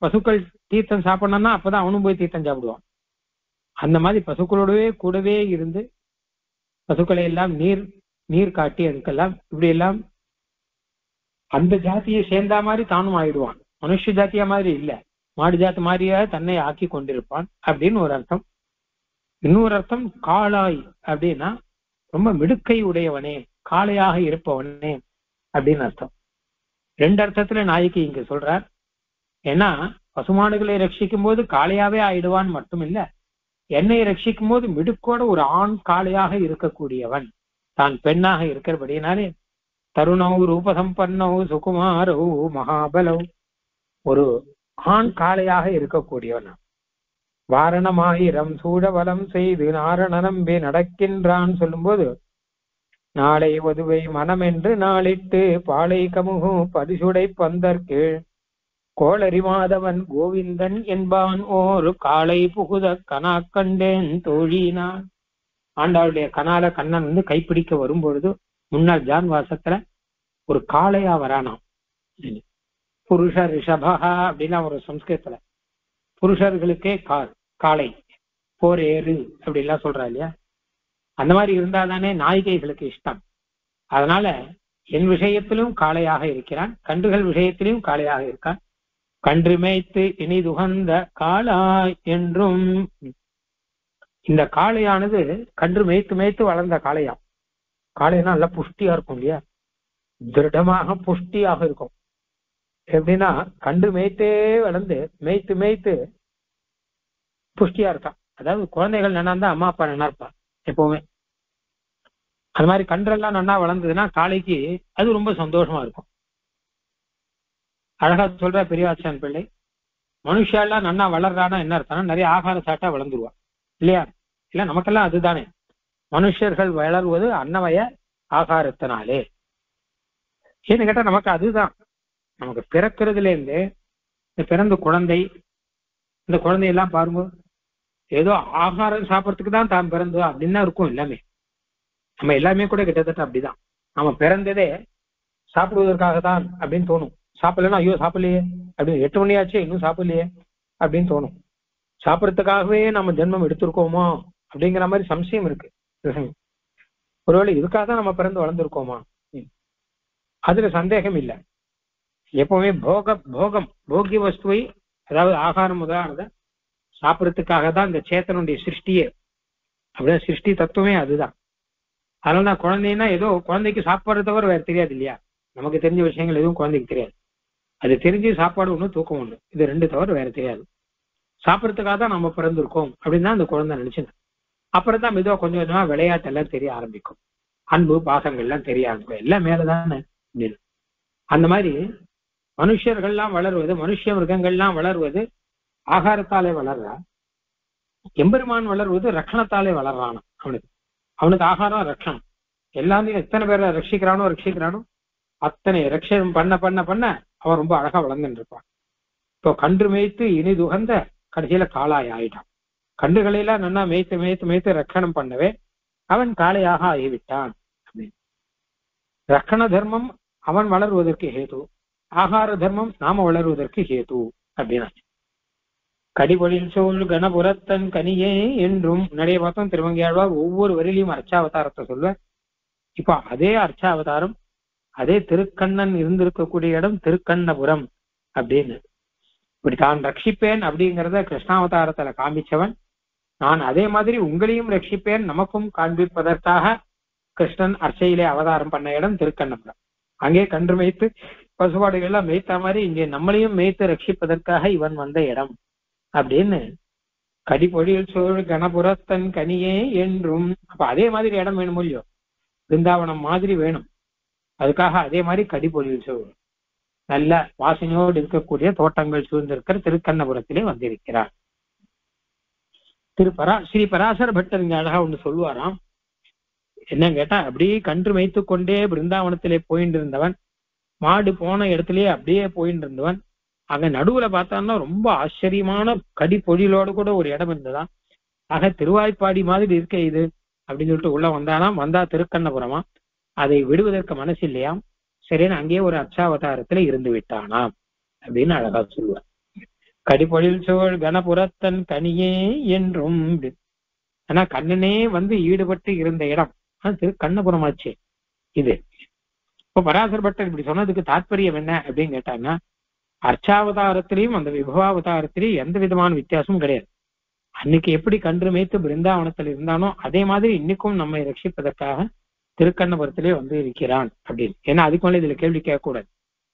பசுக்கள் தீர்த்தம் சாப்பிடணும்னா அப்பதான் அவனும் போய் தீர்த்தம் சாப்பிடுவான். அந்த மாதிரி பசுக்களோடவே கூடவே இருந்து பசுக்களை எல்லாம் நீர் காட்டி அதுக்கெல்லாம் இப்படி எல்லாம் அந்த ஜாத்தியை சேர்ந்தா மாதிரி தானும் ஆயிடுவான். மனுஷ ஜாத்தியா மாதிரி இல்ல, மாடு ஜாத்து மாதிரியாக தன்னை ஆக்கி கொண்டிருப்பான் அப்படின்னு ஒரு அர்த்தம். இன்னொரு அர்த்தம் காளாய் அப்படின்னா ரொம்ப மிடுக்கை உடையவனே, காளையாக இருப்பவனே அப்படின்னு அர்த்தம். ரெண்டு அர்த்தத்துல நாய்க்கு இங்க சொல்றார். ஏன்னா பசுமாடுகளை ரட்சிக்கும் போது காளையாவே ஆயிடுவான் மட்டும் இல்ல, என்னை ரட்சிக்கும் போது மிடுக்கோட ஒரு ஆண் காளையாக இருக்கக்கூடியவன், தான் பெண்ணாக இருக்கிறபடினாலே தருணவு ரூபசம்பன்னவு சுகுமாரவு மகாபலவு, ஒரு ஆண் காளையாக இருக்கக்கூடியவன். வாரணமாயிரம் சூழவலம் செய்து நாரணம்பே நடக்கின்றான் சொல்லும் போது நாளை வதுவை மனம் என்று நாளிட்டு பாலை கமுகு பரிசுடை பந்தற்கு கோளறிமாதவன் கோவிந்தன் என்பான் ஒரு காளை புகுத கனா கண்டேன் தோழினான். ஆண்டாளுடைய கனால கண்ணன் கைப்பிடிக்க வரும்பொழுது முன்னாள் ஜான் வாசத்துல ஒரு காளையா வரானாம். புருஷ ரிஷபா அப்படின்னா ஒரு சம்ஸ்கிருதத்துல புருஷர்களுக்கே காளை போர் ஏறு அப்படின்லாம் சொல்றா இல்லையா? அந்த மாதிரி இருந்தாதானே நாயிகைகளுக்கு இஷ்டம். அதனால என் விஷயத்திலும் காளையாக இருக்கிறான், கன்றுகள் விஷயத்திலும் காளையாக இருக்கான். கன்று மேய்த்து இனிதுகந்த காளாய் என்றும், இந்த காளையானது கன்று மேய்த்து மேய்த்து வளர்ந்த காளையா. காளைனா நல்லா புஷ்டியா இருக்கும் இல்லையா, திருடமாக புஷ்டியாக இருக்கும். எப்படின்னா கன்று மேய்த்தே வளர்ந்து மேய்த்து மேய்த்து புஷ்டியா இருக்கான். அதாவது குழந்தைகள் நன்னா இருந்தா அம்மா அப்பா நன்னா இருப்பா எப்பவுமே. அது மாதிரி கன்றெல்லாம் நன்னா வளர்ந்ததுன்னா காளைக்கு அது ரொம்ப சந்தோஷமா இருக்கும். அழகா சொல்ற பெரியவாச்சான் பிள்ளை, மனுஷாலாம் நன்னா வளர்றானா என்ன அர்த்தம்னா நிறைய ஆகாரம் சாட்டா வளர்ந்துருவா இல்லையா? இல்ல நமக்கெல்லாம் அதுதானே, மனுஷர்கள் வளர்வது அன்னமய ஆகாரத்தினாலே. ஏன்னு கேட்டா நமக்கு அதுதான், நமக்கு பிறக்கிறதுல இருந்து இந்த பிறந்த குழந்தை, இந்த குழந்தையெல்லாம் பாருங்க ஏதோ ஆகாரம் சாப்பிட்றதுக்கு தான் தான் பிறந்தோம் அப்படின்னு தான் இருக்கும் எல்லாமே. நம்ம எல்லாமே கூட கிட்டத்தட்ட அப்படிதான். நம்ம பிறந்ததே சாப்பிடுவதற்காக தான் அப்படின்னு தோணும். சாப்பிடலன்னா ஐயோ சாப்பிடலையே அப்படின்னு, 8 மணி ஆச்சு இன்னும் சாப்பிடலையே அப்படின்னு தோணும். சாப்பிட்றதுக்காகவே நம்ம ஜென்மம் எடுத்திருக்கோமோ அப்படிங்கிற மாதிரி சம்சயம் இருக்கு. ஒருவேளை இதுக்காக தான் நம்ம பிறந்து வளர்ந்துருக்கோமா, அதுல சந்தேகம் இல்லை. எப்பவுமே போகம் போகிய வஸ்துவை, அதாவது ஆகாரம் முதலானதை சாப்பிட்றதுக்காக தான் இந்த சேத்தனுடைய சிருஷ்டியே. அப்படியே சிருஷ்டி தத்துவமே அதுதான். அதனால தான் குழந்தைன்னா ஏதோ குழந்தைக்கு சாப்பாடு தவிர வேற தெரியாது இல்லையா. நமக்கு தெரிஞ்ச விஷயங்கள் எதுவும் குழந்தைக்கு தெரியாது. அது தெரிஞ்சு சாப்பாடு ஒண்ணு தூக்கம் ஒண்ணு, இது 2 தவிர வேற தெரியாது. சாப்பிட்றதுக்காக தான் நம்ம பிறந்திருக்கோம் அப்படின்னு தான் அந்த குழந்தை நினைச்சுங்க. அப்புறம் தான் மெதுவா கொஞ்சம் கொஞ்சமா விளையாட்டு எல்லாம் தெரிய ஆரம்பிக்கும், அன்பு பாசங்கள் எல்லாம் தெரிய ஆரம்பிக்கும், எல்லாம் மேலதானே அப்படின்னு. அந்த மாதிரி மனுஷர்கள்லாம் வளர்வது, மனுஷ மிருகங்கள்லாம் வளர்வது ஆகாரத்தாலே வளர்றா. எம்பெருமான் வளர்வது ரட்சணத்தாலே வளர்றான். அவனுக்கு ஆகாரம் ரட்சணம். எல்லாத்தையும் எத்தனை பேரை ரட்சிக்கிறானோ அத்தனை ரட்சணம் பண்ண பண்ண பண்ண அவன் ரொம்ப அழகா வளர்ந்துட்டு இருப்பான். இப்போ கன்று மேய்த்து இனிதுகந்த கடைசியில காளாய் ஆயிட்டான். கன்றுகளையெல்லாம் நல்லா மேய்த்து மேய்த்து மேய்த்து ரட்சணம் பண்ணவே அவன் காளையாக ஆகிவிட்டான் அப்படின்னு. ரட்சண தர்மம் அவன் வளர்வதற்கு ஹேது, ஆகார தர்மம் நாம வளர்வதற்கு ஹேது அப்படின்னா. கடிபொழில் சோழ் கணபுரத்தன் கனியே என்றும் நிறைய பார்த்தோம். திருவங்கியாழ்வார் ஒவ்வொரு வரியிலையும் அர்ச்சாவதாரத்தை சொல்வார். இப்போ அதே அர்ச்சாவதாரம், அதே திருக்கண்ணன் இருந்திருக்கக்கூடிய இடம் திருக்கண்ணபுரம் அப்படின்னு. இப்படி தான் ரட்சிப்பேன் அப்படிங்கிறத கிருஷ்ணாவதாரத்துல காண்பிச்சவன், நான் அதே மாதிரி உங்களையும் ரட்சிப்பேன் நமக்கும் காண்பிப்பதற்காக கிருஷ்ணன் அர்ச்சையிலே அவதாரம் பண்ண இடம் திருக்கண்ணபுரம். அங்கே கன்று மேய்த்து பசுபாடுகள் எல்லாம் மேய்த்த மாதிரி இங்கே நம்மளையும் மேய்த்து ரட்சிப்பதற்காக இவன் வந்த இடம் அப்படின்னு. கடிபொழில் சோழ் கணபுரத்தன் கனியே என்றும். அப்ப அதே மாதிரி இடம் வேணும் இல்லையோ, பிருந்தாவனம் மாதிரி வேணும். அதுக்காக அதே மாதிரி கடிபொழில் சோழ் நல்ல வாசனையோடு இருக்கக்கூடிய தோட்டங்கள் சூழ்ந்திருக்கிற திருக்கண்ணபுரத்திலே வந்திருக்கிறார். ஸ்ரீ பராசர பட்டர் இங்க அழகா ஒண்ணு சொல்லுவாராம். என்ன கேட்டா, அப்படியே கன்று மேய்த்து கொண்டே பிருந்தாவனத்திலே போயிட்டு இருந்தவன், மாடு போன இடத்திலேயே அப்படியே போயிட்டு இருந்தவன், அங்க நடுவுல பார்த்தான்னா ரொம்ப ஆச்சரியமான கடி பொழிலோடு கூட ஒரு இடம் இருந்ததான். ஆக திருவாய்ப்பாடி மாதிரி இருக்க இது அப்படின்னு சொல்லிட்டு உள்ள வந்தானாம். வந்தா திருக்கண்ணபுரமா, அதை விடுவதற்கு மனசு இல்லையாம். சரின்னு அங்கேயே ஒரு அர்ச்சாவதாரத்துல இருந்து விட்டானாம் அப்படின்னு அழகா சொல்லுவார். கடிபொழில் சோழ் கணபுரத்தன் கனியே என்றும். ஆனா கண்ணனே வந்து ஈடுபட்டு இருந்த இடம் திருக்கண்ணபுரமாச்சு இது. இப்ப பராசர பட்டர் இப்படி சொன்னதுக்கு தாற்பயம் என்ன அப்படின்னு கேட்டாங்கன்னா, அர்ச்சாவதாரத்திலையும் அந்த விபவாவதாரத்திலையும் எந்த விதமான வித்தியாசமும் கிடையாது. அன்னைக்கு எப்படி கன்று மேய்த்து பிருந்தாவனத்தில் இருந்தானோ அதே மாதிரி இன்னைக்கும் நம்மை ரட்சிப்பதற்காக திருக்கண்ணபுரத்திலே வந்து இருக்கிறான் அப்படின்னு. ஏன்னா அதுக்கு மேலே இதுல கேள்வி கேட்கக்கூடாது.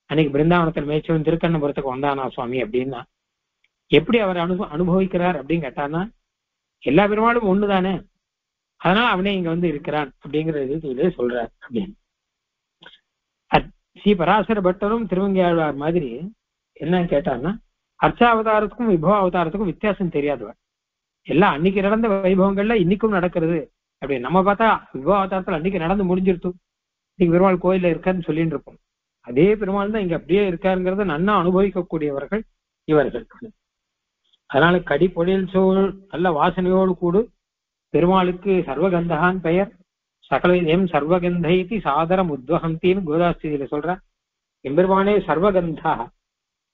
அன்னைக்கு பிருந்தாவனத்தில் மேய்ச்சவன் திருக்கண்ணபுரத்துக்கு வந்தானா சுவாமி அப்படின்னா எப்படி அவர் அனுபவிக்கிறார் அப்படின்னு கேட்டான்னா, எல்லா பெருமாளும் ஒண்ணுதானே, அதனால அவனே இங்க வந்து இருக்கிறான் அப்படிங்கிற இதுல சொல்றார் அப்படின்னு. ஸ்ரீ பராசர பட்டரும் திருவங்கியாழ்வார் மாதிரி என்னன்னு கேட்டான்னா, அர்ச்சாவதாரத்துக்கும் விபவ அவதாரத்துக்கும் வித்தியாசம் தெரியாதவர். எல்லாம் அன்னைக்கு நடந்த வைபவங்கள்ல இன்னைக்கும் நடக்கிறது அப்படின்னு. நம்ம பார்த்தா விபவ அவதாரத்துல அன்னைக்கு நடந்து முடிஞ்சிருக்கும், இன்னைக்கு பெருமாள் கோயில்ல இருக்காருன்னு சொல்லிட்டு இருப்போம். அதே பெருமாள் தான் இங்க அப்படியே இருக்காருங்கிறத நன்னா அனுபவிக்கக்கூடியவர்கள் இவர்கள். அதனால கடிபொழில் சோழ் நல்ல வாசனையோடு கூடு பெருமாளுக்கு சர்வகந்தகான் பெயர். சகலம் சர்வகந்தைத்தி சாதரம் உத்வகந்தின்னு கோதாஸ்தியில சொல்ற. எம்பெருமானே சர்வகந்தா,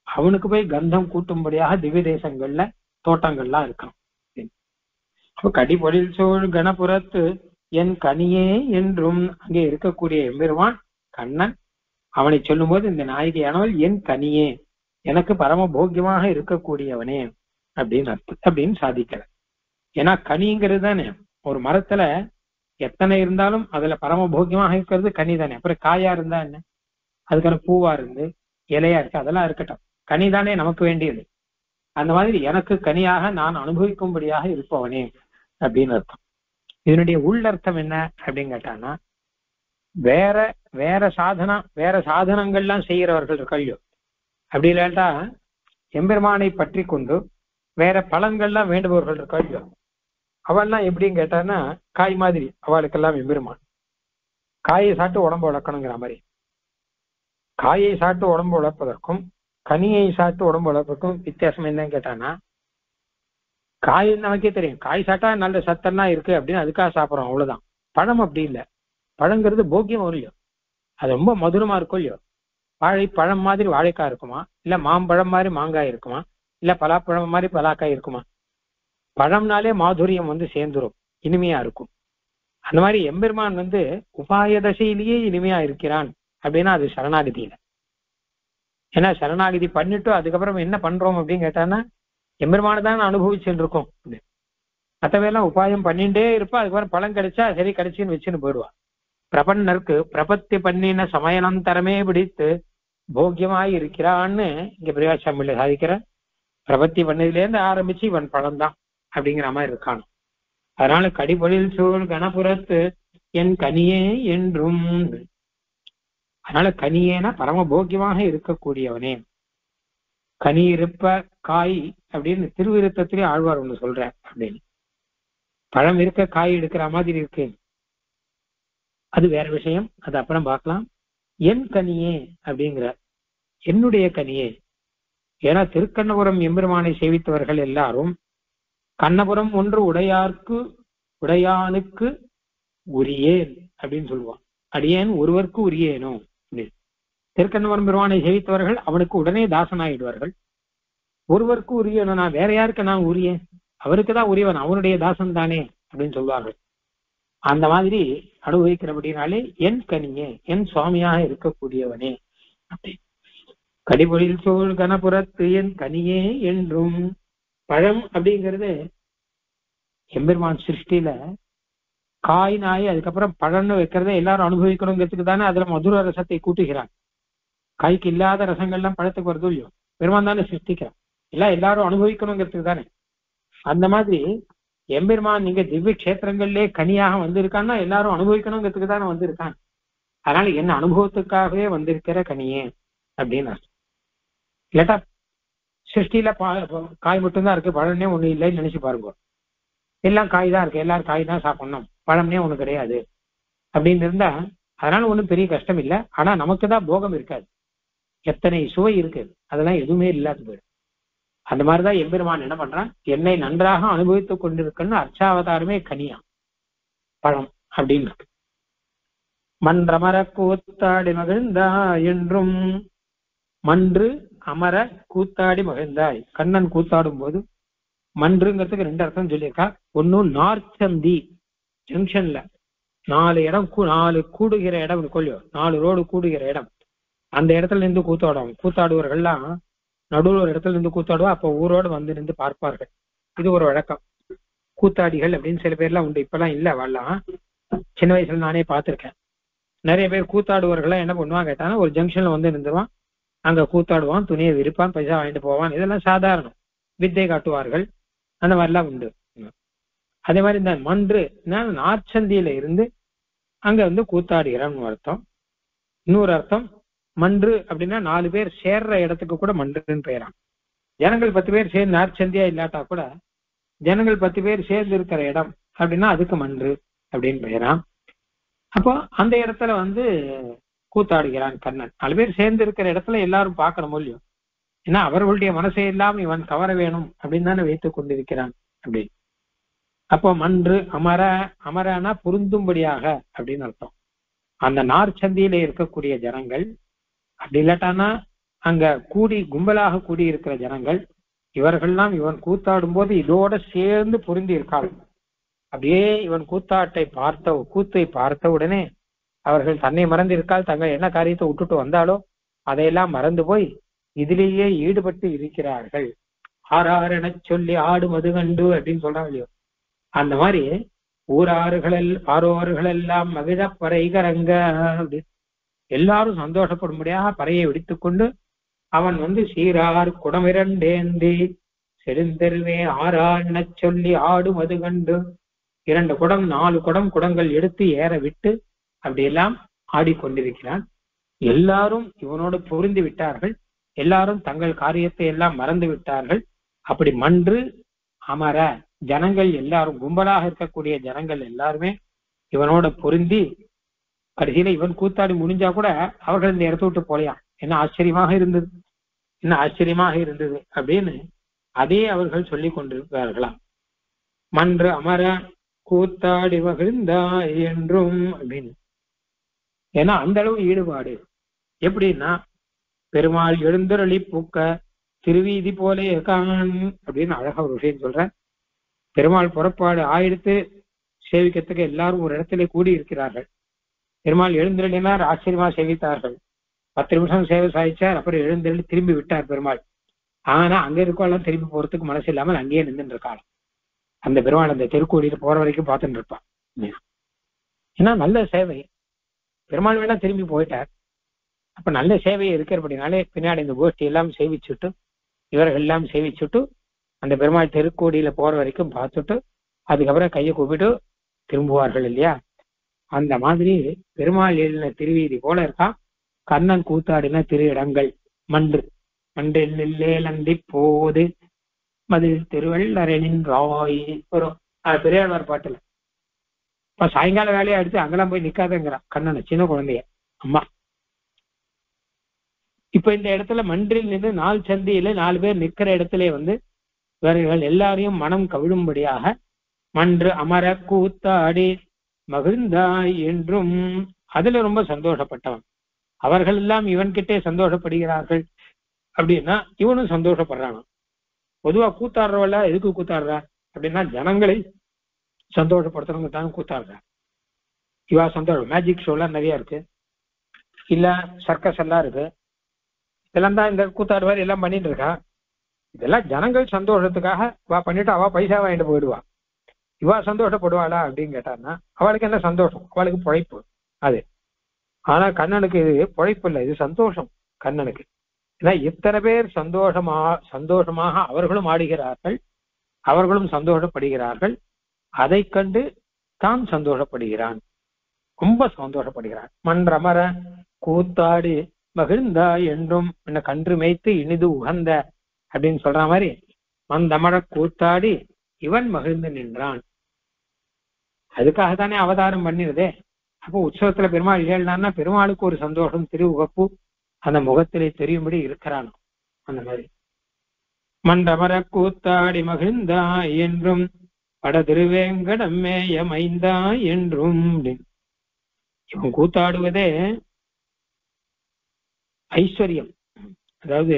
அவனுக்கு போய் கந்தம் கூட்டும்படியாக திவ்ய தேசங்கள்ல தோட்டங்கள்லாம் இருக்கணும். அப்ப கடிபொழில் சோழ் கணபுரத்து என் கனியே என்றும் அங்கே இருக்கக்கூடிய எம்பெருமான் கண்ணன், அவனை சொல்லும் போது இந்த நாயகியானவள் என் கனியே, எனக்கு பரம போக்கியமாக இருக்கக்கூடியவனே அப்படின்னு அப்படின்னு சாதிக்கிற. ஏன்னா கனிங்கிறது தானே, ஒரு மரத்துல எத்தனை இருந்தாலும் அதுல பரம போக்கியமாக இருக்கிறது கனி தானே. அப்புறம் காயா இருந்தா என்ன, அதுக்கான பூவா இருந்து இலையா இருக்கு, அதெல்லாம் இருக்கட்டும், கனி தானே நமக்கு வேண்டியது. அந்த மாதிரி எனக்கு கனியாக நான் அனுபவிக்கும்படியாக இருப்பவனே அப்படின்னு அர்த்தம். இதனுடைய உள்ளர்த்தம் என்ன அப்படின்னு கேட்டான்னா, வேற வேற சாதனங்கள்லாம் செய்யறவர்கள் இருக்கையோ, அப்படி இல்லாட்டா எம்பெருமானை பற்றி கொண்டு வேற பலன்கள்லாம் வேண்டுபவர்கள் இருக்கையோ, அவள்லாம் எப்படின்னு கேட்டான்னா காய் மாதிரி, அவளுக்கெல்லாம் எம்பெருமான். காயை சாப்பிட்டு உடம்பு வளர்க்கணுங்கிற மாதிரி. காயை சாப்பிட்டு உடம்பு வளர்ப்பதற்கும் கனியை சாப்பிட்டு உடம்பு வளர்ப்பதற்கும் வித்தியாசம் என்னன்னு கேட்டான்னா, காய் நமக்கே தெரியும், காய் சாப்பிட்டா நல்ல சத்தெல்லாம் இருக்கு அப்படின்னு அதுக்காக சாப்பிட்றோம், அவ்வளவுதான். பழம் அப்படி இல்லை. பழங்கிறது போக்கியம் இல்லையோ, அது ரொம்ப மதுரமா இருக்கும் இல்லையோ. பழம் மாதிரி வாழைக்காய் இருக்குமா, இல்ல மாம்பழம் மாதிரி மாங்காய் இருக்குமா, இல்ல பலாப்பழம் மாதிரி பலாக்காய் இருக்குமா? பழம்னாலே மாதுரியம் சேர்ந்துரும், இனிமையா இருக்கும். அந்த மாதிரி எம்பெருமான் உபாய தசையிலேயே இனிமையா இருக்கிறான் அப்படின்னா அது சரணாகதியில. ஏன்னா சரணாகதி பண்ணிட்டு அதுக்கப்புறம் என்ன பண்றோம் அப்படின்னு கேட்டான்னா எம்பெருமான தான் அனுபவிச்சுட்டு இருக்கோம். மற்றவையெல்லாம் உபாயம் பண்ணிட்டே இருப்பா, அதுக்கப்புறம் பழம் கிடைச்சா சரி கிடைச்சின்னு வச்சுன்னு போயிடுவா. பிரபன்னருக்கு பிரபத்தி பண்ணின சமயனந்தரமே பிடித்து போக்கியமாய் இருக்கிறான்னு இங்க பிரகாசாமியில சாதிக்கிற. பிரபத்தி பண்ணதுல இருந்து ஆரம்பிச்சு இவன் பழம் தான் அப்படிங்கிற மாதிரி இருக்கான். அதனால கடிபொழில் சூழ் கணபுரத்து என் கனியே என்றும். அதனால கனியேனா பரமபோக்கியமாக இருக்கக்கூடியவனே. கனி இருப்ப காய் அப்படின்னு திருவிருத்தத்திலே ஆழ்வார் ஒண்ணு சொல்ற அப்படின்னு. பழம் இருக்க காய் எடுக்கிற மாதிரி இருக்கு, அது வேற விஷயம், அது அப்புறம் பார்க்கலாம். என் கனியே அப்படிங்கிற, என்னுடைய கனியே. ஏன்னா திருக்கண்ணபுரம் எம்பெருமானை சேவித்தவர்கள் எல்லாரும் கண்ணபுரம் ஒன்று உடையார்க்கு உடையானுக்கு உரியேன் அப்படின்னு சொல்லுவான். அடியேன் ஒருவருக்கு உரியேனோ அப்படின்னு. திருக்கண்ணபுரம் பெருமானை சேவித்தவர்கள் அவனுக்கு உடனே தாசனாயிடுவார்கள். ஒருவருக்கு உரியனோ, நான் வேற யாருக்கு நான் உரியேன், அவருக்குதான் உரியவன், அவனுடைய தாசன் தானே அப்படின்னு சொல்வார்கள். அந்த மாதிரி அனுபவிக்கிறபடினாலே என் கனியே, என் சுவாமியாக இருக்கக்கூடியவனே அப்படி. கடிபொழில் சோழ் கணபுரத்து என் கனியே என்றும். பழம் அப்படிங்கிறது எம்பெருமான் சிருஷ்டியில காய் நாய் அதுக்கப்புறம் பழம்னு வைக்கிறத எல்லாரும் அனுபவிக்கணுங்கிறதுக்கு தானே அதுல மதுர ரசத்தை கூட்டுகிறான். காய்க்கு இல்லாத ரசங்கள்லாம் பழத்துக்கு வருது இல்லையோ, பெருமான் தானே சிருஷ்டிக்கிறான், எல்லாரும் அனுபவிக்கணுங்கிறதுக்கு தானே. அந்த மாதிரி எம்பெருமான் நீங்க திவ்ய கஷேத்திரங்கள்லயே கனியாக வந்திருக்கான்னா எல்லாரும் அனுபவிக்கணுங்கிறதுக்கு தானே வந்திருக்கான். அதனால என்ன அனுபவத்துக்காகவே வந்திருக்கிற கனியே அப்படின்னு. இல்லாட்டா சிருஷ்டியில காய் மட்டும்தான் இருக்கு, பழம்னே ஒண்ணு இல்லைன்னு நினைச்சு பாருங்க. எல்லாம் காய் தான் இருக்கு, எல்லாரும் காய் தான் சாப்பிடணும், பழம்னே ஒண்ணு கிடையாது அப்படின்னு இருந்தா அதனால ஒண்ணும் பெரிய கஷ்டம் இல்லை. ஆனா நமக்கு தான் போகம் இருக்காது, எத்தனை சுவை இருக்கு அதெல்லாம் எதுவுமே இல்லாத போயிடும். அந்த மாதிரிதான் எம்பெருமான் என்ன பண்றான், என்னை நன்றாக அனுபவித்துக் கொண்டிருக்குன்னு அர்ச்சாவதாரமே கனியா பழம் அப்படின்னு இருக்கு. மன்றமர கூத்தாடி மகிழ்ந்தாய் என்றும். மன்று அமர கூத்தாடி மகிழ்ந்தாய். கண்ணன் கூத்தாடும் போது மன்றுங்கிறதுக்கு ரெண்டு அர்த்தம் சொல்லியிருக்கா. ஒன்னும் நார்ச்சந்தி ஜங்ஷன்ல 4 இடம் 4 கூடுகிற இடம் கொள்ளியோ, 4 ரோடு கூடுகிற இடம், அந்த இடத்துல இருந்து கூத்தாடுவர்கள்லாம் நடுவில் ஒரு இடத்துல இருந்து கூத்தாடுவா. அப்ப ஊரோடு வந்து நின்று பார்ப்பார்கள். இது ஒரு வழக்கம். கூத்தாடிகள் அப்படின்னு சில பேர்லாம் உண்டு, இப்பெல்லாம் இல்ல, வரலாம். சின்ன வயசுல நானே பார்த்திருக்கேன். நிறைய பேர் கூத்தாடுவர்கள்லாம் என்ன பண்ணுவான் கேட்டானா ஒரு ஜங்ஷன்ல வந்து நின்றுவான், அங்க கூத்தாடுவான், துணியை விரிப்பான், பைசா வாங்கிட்டு போவான். இதெல்லாம் சாதாரணம். வித்தை காட்டுவார்கள், அந்த மாதிரிலாம் உண்டு. அதே மாதிரி இந்த மன்று நார்ச்சந்தியில இருந்து அங்க கூத்தாடுகிறான்னு அர்த்தம். இன்னொரு அர்த்தம் மன்று அப்படின்னா 4 பேர் சேர்ற இடத்துக்கு கூட மன்றுன்னு பெயரான். ஜனங்கள் 10 பேர் சேர்ந்து நார்ச்சந்தியா இல்லாட்டா கூட ஜனங்கள் 10 பேர் சேர்ந்து இருக்கிற இடம் அப்படின்னா அதுக்கு மன்று அப்படின்னு பெயரான். அப்போ அந்த இடத்துல கூத்தாடுகிறான் கண்ணன். 4 பேர் சேர்ந்து இருக்கிற இடத்துல எல்லாரும் பார்க்கணும் இல்லையோ, ஏன்னா அவர்களுடைய மனசை எல்லாம் இவன் கவர வேணும் அப்படின்னு தானே வைத்துக் கொண்டிருக்கிறான் அப்படின்னு. அப்போ மன்று அமர, அமரனா பொருந்தும்படியாக அப்படின்னு அர்த்தம். அந்த நார்ச்சந்தியில இருக்கக்கூடிய ஜனங்கள், அப்படி இல்லாட்டானா அங்க கும்பலாக கூடி இருக்கிற ஜனங்கள், இவர்கள்லாம் இவன் கூத்தாடும் போது இதோட சேர்ந்து பொருந்தி இருக்காள். அப்படியே இவன் கூத்தை பார்த்த உடனே அவர்கள் தன்னை மறந்து இருக்கால், தங்கள் என்ன காரியத்தை விட்டுட்டு வந்தாலோ அதையெல்லாம் மறந்து போய் இதிலேயே ஈடுபட்டு இருக்கிறார்கள். ஆறாரென சொல்லி ஆடு மது கண்டு அப்படின்னு சொல்றாங்க இல்லையோ, அந்த மாதிரி ஆரோர்கள் எல்லாம் மகிழ பறைகரங்க அப்படி எல்லாரும் சந்தோஷப்படும்படியாக பறையை வெடித்துக்கொண்டு அவன் சீரார் குடமிரண்டேந்தி செடுந்தெருவே ஆறாரென சொல்லி ஆடு மது கண்டு 2 குடம் 4 குடம் குடங்கள் எடுத்து ஏற விட்டு அப்படியெல்லாம் ஆடிக்கொண்டிருக்கிறான். எல்லாரும் இவனோடு பொருந்தி விட்டார்கள், எல்லாரும் தங்கள் காரியத்தை எல்லாம் மறந்து விட்டார்கள். அப்படி மன்று அமர ஜனங்கள் எல்லாரும், கும்பலாக இருக்கக்கூடிய ஜனங்கள் எல்லாருமே இவனோட பொருந்தி கடைசியில இவன் கூத்தாடி முடிஞ்சா கூட அவர்கள் இந்த இடத்த விட்டு போலையாம். என்ன ஆச்சரியமாக இருந்தது அப்படின்னு அதே அவர்கள் சொல்லி கொண்டிருக்கிறார்களாம். மன்று அமர கூத்தாடி மகிழ்ந்தாய் என்றும் அப்படின்னு. ஏன்னா அந்த அளவு ஈடுபாடு. எப்படின்னா பெருமாள் எழுந்தருளி பூக்க திருவீதி போலே கான் அப்படின்னு அழகா ஒரு விஷயம் சொல்ற. பெருமாள் புறப்பாடு ஆயிடுத்து சேவிக்கிறதுக்கு எல்லாரும் ஒரு இடத்துல கூடி இருக்கிறார்கள். பெருமாள் எழுந்தருளினார், ஆச்சரியமா சேவித்தார்கள். 10 நிமிஷம் சேவை சாதிச்சார், அப்புறம் எழுந்தருளி திரும்பி விட்டார் பெருமாள். ஆனா அங்க இருக்கவெல்லாம் திரும்பி போறதுக்கு மனசு இல்லாமல் அங்கேயே நின்றுட்டு இருக்காள். அந்த பெருமாள் அந்த தெருக்கோடியில போற வரைக்கும் பார்த்துட்டு இருப்பான். ஏன்னா நல்ல சேவை. பெருமாள் வேணா திரும்பி போயிட்டார். அப்ப நல்ல சேவை இருக்கிறபடினாலே பின்னாடி இந்த கோஷ்டி எல்லாம் சேவிச்சுட்டு இவர்கள் எல்லாம் சேவிச்சுட்டு அந்த பெருமாள் தெருக்கோடியில போற வரைக்கும் பார்த்துட்டு அதுக்கப்புறம் கையை கூப்பிட்டு திரும்புவார்கள் இல்லையா? அந்த மாதிரி பெருமாள் எழுதின திருவீதி போல இருக்கா கண்ணன் கூத்தாடின திரு இடங்கள். மன்று மன்றில் அந்தி போது மதில் திருவள்ளரனின் ராய் ஒரு பெரியாழ்வார் பாட்டுல இப்ப சாயங்கால வேலையை எடுத்து அங்கெல்லாம் போய் நிக்காதங்கிறான் கண்ணனை, சின்ன குழந்தைய அம்மா. இப்ப இந்த இடத்துல மன்றில் நின்று 4 சந்தியில 4 பேர் நிக்கிற இடத்துல இவர்கள் எல்லாரையும் மனம் கவிழும்படியாக மன்று அமர கூத்தாடி மகிழ்ந்தாய் என்றும் அதுல ரொம்ப சந்தோஷப்பட்டவன். அவர்கள் எல்லாம் இவன்கிட்டே சந்தோஷப்படுகிறார்கள் அப்படின்னா இவனும் சந்தோஷப்படுறான். பொதுவா கூத்தாடுறவள எதுக்கு கூத்தாடுறா அப்படின்னா ஜனங்களை சந்தோஷப்படுத்துறவங்க தான் கூத்தாடுறா. இவா சந்தோஷம். மேஜிக் ஷோ எல்லாம் நிறைய இருக்கு, இல்ல சர்க்கஸ் எல்லாம் இருக்கு, இதெல்லாம் தான் இந்த கூத்தாடுவார் எல்லாம் பண்ணிட்டு இருக்கா. இதெல்லாம் ஜனங்கள் சந்தோஷத்துக்காக வா பண்ணிட்டு அவ பைசா வாங்கிட்டு போயிடுவா. இவா சந்தோஷப்படுவாளா அப்படின்னு கேட்டான்னா அவளுக்கு என்ன சந்தோஷம், அவளுக்கு பொழைப்பு அது. ஆனா கண்ணனுக்கு இது பொழைப்பு இல்லை, இது சந்தோஷம் கண்ணனுக்கு. ஏன்னா இத்தனை பேர் சந்தோஷமாக அவர்களும் ஆடுகிறார்கள், அவர்களும் சந்தோஷப்படுகிறார்கள். அதை கண்டு தான் சந்தோஷப்படுகிறான், ரொம்ப சந்தோஷப்படுகிறான். மன்றமர கூத்தாடி மகிழ்ந்தா என்றும் என்ன கன்று மேய்த்து இனிது உகந்த அப்படின்னு சொல்ற மாதிரி மந்தமர கூத்தாடி இவன் மகிழ்ந்து நின்றான். அதுக்காக தானே அவதாரம் பண்ணிருதே. அப்போ உற்சவத்துல பெருமாள் ஏழுனா பெருமாளுக்கு ஒரு சந்தோஷம், திரு உகப்பு அந்த முகத்திலே தெரியும்படி இருக்கிறான். அந்த மாதிரி மண்டமர கூத்தாடி மகிழ்ந்தா என்றும் பட திருவேங்கடமேய மைந்தா என்றும். இவன் கூத்தாடுவதே ஐஸ்வர்யம். அதாவது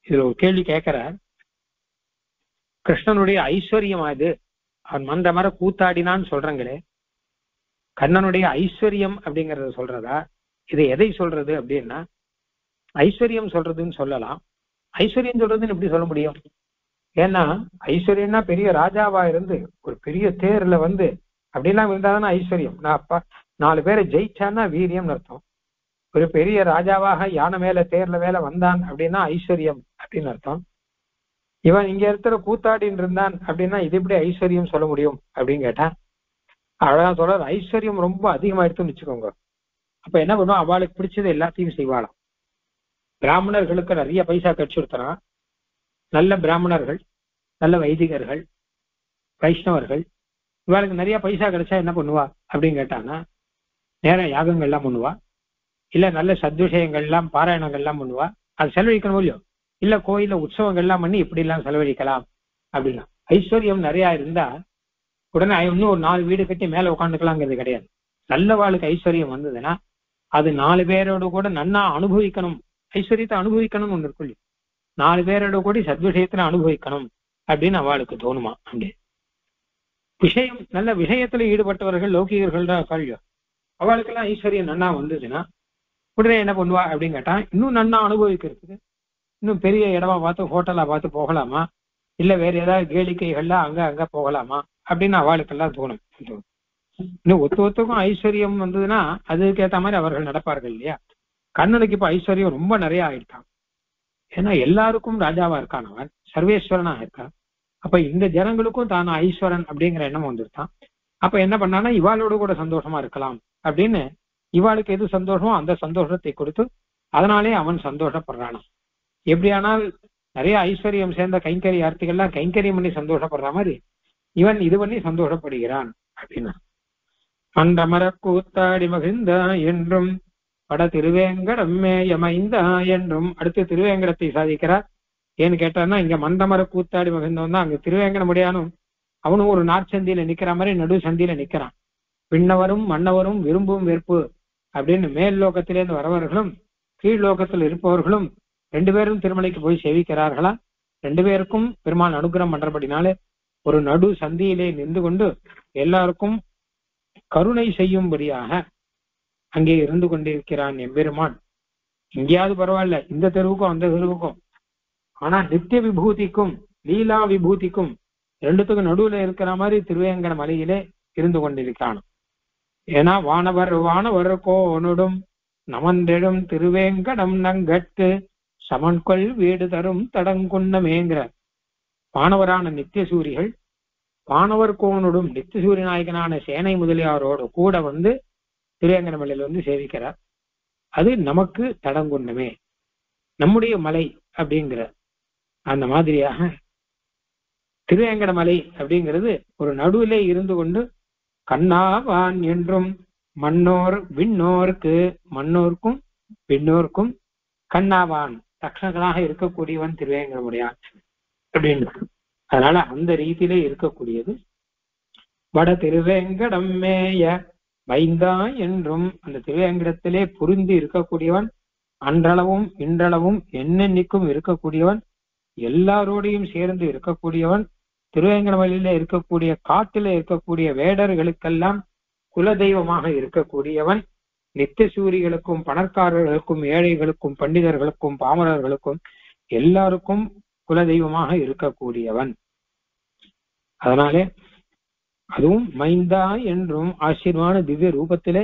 இதுல ஒரு கேள்வி கேட்கிறார், கிருஷ்ணனுடைய ஐஸ்வர்யம் அது. அவன் மந்தமர கூத்தாடினான்னு சொல்றாங்களே, கண்ணனுடைய ஐஸ்வர்யம் அப்படிங்கறத சொல்றதா, இது எதை சொல்றது அப்படின்னா ஐஸ்வர்யம் சொல்றதுன்னு சொல்லலாம். ஐஸ்வர்யம் சொல்றதுன்னு எப்படி சொல்ல முடியும்? ஏன்னா ஐஸ்வர்யம்னா பெரிய ராஜாவா இருந்து ஒரு பெரிய தேர்ல அப்படிலாம் இருந்தாதானே ஐஸ்வர்யம். நான் அப்பா 4 பேரை ஜெயிச்சான்னா வீரியம்னு அர்த்தம். ஒரு பெரிய ராஜாவாக யானை மேல தேர்ல வேலை வந்தான் அப்படின்னா ஐஸ்வர்யம் அப்படின்னு அர்த்தம். இவன் இங்க இருக்கிற கூத்தாடின்னு இருந்தான் அப்படின்னா இது எப்படி ஐஸ்வர்யம் சொல்ல முடியும் அப்படின்னு கேட்டான். அழகா சொல்ற, ஐஸ்வர்யம் ரொம்ப அதிகமாயிடுத்துன்னு வச்சுக்கோங்க. அப்ப என்ன பண்ணுவோம், அவளுக்கு பிடிச்சது எல்லாத்தையும் செய்வாளாம். பிராமணர்களுக்கு நிறைய பைசா கட்சி கொடுத்தனா, நல்ல பிராமணர்கள், நல்ல வைதிகர்கள், வைஷ்ணவர்கள், இவளுக்கு நிறைய பைசா கிடைச்சா என்ன பண்ணுவா அப்படின்னு கேட்டான்னா நேரம் யாகங்கள்லாம் பண்ணுவா, இல்ல நல்ல சத்விஷயங்கள்லாம் பாராயணங்கள்லாம் பண்ணுவா. அது செலவழிக்கணும் இல்லையோ, இல்ல கோயில உற்சவங்கள்லாம் பண்ணி இப்படி எல்லாம் செலவழிக்கலாம் அப்படின்னா. ஐஸ்வர்யம் நிறைய இருந்தா உடனே இன்னும் ஒரு 4 வீடு கட்டி மேல உட்காந்துக்கலாங்கிறது கிடையாது. நல்ல வாழ்க்கை ஐஸ்வர்யம் வந்ததுன்னா அது 4 பேரோடு கூட நன்னா அனுபவிக்கணும், ஐஸ்வர்யத்தை அனுபவிக்கணும்னு ஒண்ணு இருக்கு. 4 பேரோட கூட சத்விஷயத்துல அனுபவிக்கணும் அப்படின்னு அவளுக்கு தோணுமா. அப்படி விஷயம் நல்ல விஷயத்துல ஈடுபட்டவர்கள் லௌகிகர்கள் தான் கல்வியோ, அவளுக்கெல்லாம் ஐஸ்வர்யம் நன்னா வந்ததுன்னா உடனே என்ன பண்ணுவா அப்படின்னு கேட்டா இன்னும் நன்னா அனுபவிக்கிறதுக்கு இன்னும் பெரிய இடமா பார்த்து ஹோட்டலா பார்த்து போகலாமா, இல்ல வேற ஏதாவது கேளிக்கைகள்லாம் அங்க போகலாமா அப்படின்னு அவளுக்கெல்லாம் தோணும். இன்னும் ஒத்துக்கும் ஐஸ்வர்யம் வந்ததுன்னா அதுக்கேற்ற மாதிரி அவர்கள் நடப்பார்கள் இல்லையா. கண்ணனுக்கு இப்ப ஐஸ்வர்யம் ரொம்ப நிறைய ஆயிட்டான். ஏன்னா எல்லாருக்கும் ராஜாவா இருக்கான், அவன் சர்வேஸ்வரனா இருக்கான். அப்ப இந்த ஜனங்களுக்கும் தான் ஐஸ்வரன் அப்படிங்கிற எண்ணம் வந்துருத்தான். அப்ப என்ன பண்ணானா இவாளோடு கூட சந்தோஷமா இருக்கலாம் அப்படின்னு இவாளுக்கு எது சந்தோஷமோ அந்த சந்தோஷத்தை கொடுத்து அதனாலே அவன் சந்தோஷப்படுறானா. எப்படியானால் நிறைய ஐஸ்வர்யம் சேர்ந்த கைங்கரி ஆர்த்திகள்லாம் கைங்கரியம் பண்ணி சந்தோஷப்படுற மாதிரி இவன் இது பண்ணி சந்தோஷப்படுகிறான் அப்படின்னா. மன்றமர கூத்தாடி மகிழ்ந்தா என்றும் பட திருவேங்கடமேயமைந்தா என்றும். அடுத்து திருவேங்கடத்தை சாதிக்கிறார். ஏன்னு கேட்டான்னா இங்க மந்தமர கூத்தாடி மகிழ்ந்தவன் தான் அங்க திருவேங்கட முடியானும் அவனும் ஒரு நாற்சந்தியில நிக்கிற மாதிரி நடு சந்தியில நிக்கிறான். விண்ணவரும் மன்னவரும் விரும்பும் வெறுப்பு அப்படின்னு மேல் லோகத்திலேருந்து வரவர்களும் கீழ் லோகத்தில் இருப்பவர்களும் 2 பேரும் திருமலைக்கு போய் சேவிக்கிறார்களா. 2 பேருக்கும் பெருமாள் அனுகிரகம் பண்றபடினாலே ஒரு நடு சந்தியிலே நின்று கொண்டு எல்லாருக்கும் கருணை செய்யும்படியாக அங்கே இருந்து கொண்டிருக்கிறான் எம்பெருமான். எங்கேயாவது பரவாயில்ல, இந்த தெருவுக்கும் அந்த தெருவுக்கும். ஆனா நித்திய விபூதிக்கும் லீலா விபூதிக்கும் 2த்துக்கும் நடுவுல இருக்கிற மாதிரி திருவேங்கட மலையிலே இருந்து கொண்டிருக்கான். ஏன்னா வானவர் கோனுடும் நமந்தெழும் திருவேங்கடம் நங்கட்கு சமன்கொள் வீடு தரும் தடங்குன்னமேங்கிற வானவரான நித்தியசூரிகள் வானவர் கோனுடும் நித்தியசூரிய நாயகனான சேனை முதலியாரோடு கூட வந்து திருவேங்கட மலையில வந்து சேவிக்கிறார். அது நமக்கு தடங்குன்னமே, நம்முடைய மலை அப்படிங்கிற அந்த மாதிரியாக திருவேங்கட மலை அப்படிங்கிறது ஒரு நடுவிலே இருந்து கொண்டு கண்ணாவான் என்றும் மன்னோர் விண்ணோருக்கு மன்னோர்க்கும் விண்ணோர்க்கும் கண்ணாவான் தக்ஷகனாக இருக்கக்கூடியவன் திருவேங்கடமுடையான் அப்படின்னு. அதனால அந்த ரீதியிலே இருக்கக்கூடியது வட திருவேங்கடம் மேய வைந்தா என்றும் அந்த திருவேங்கடத்திலே புரிந்து இருக்கக்கூடியவன், அன்றளவும் இன்றளவும் என்னென்னைக்கும் இருக்கக்கூடியவன், எல்லாரோடையும் சேர்ந்து இருக்கக்கூடியவன், திருவேங்கடமலையில இருக்கக்கூடிய காட்டில இருக்கக்கூடிய வேடர்களுக்கெல்லாம் குலதெய்வமாக இருக்கக்கூடியவன், நித்தியசூரிகளுக்கும் பணக்காரர்களுக்கும் ஏழைகளுக்கும் பண்டிதர்களுக்கும் பாமரர்களுக்கும் எல்லாருக்கும் குலதெய்வமாக இருக்கக்கூடியவன். அதனாலே அதுவும் மைந்தா என்றும் ஆச்சரியமான திவ்ய ரூபத்திலே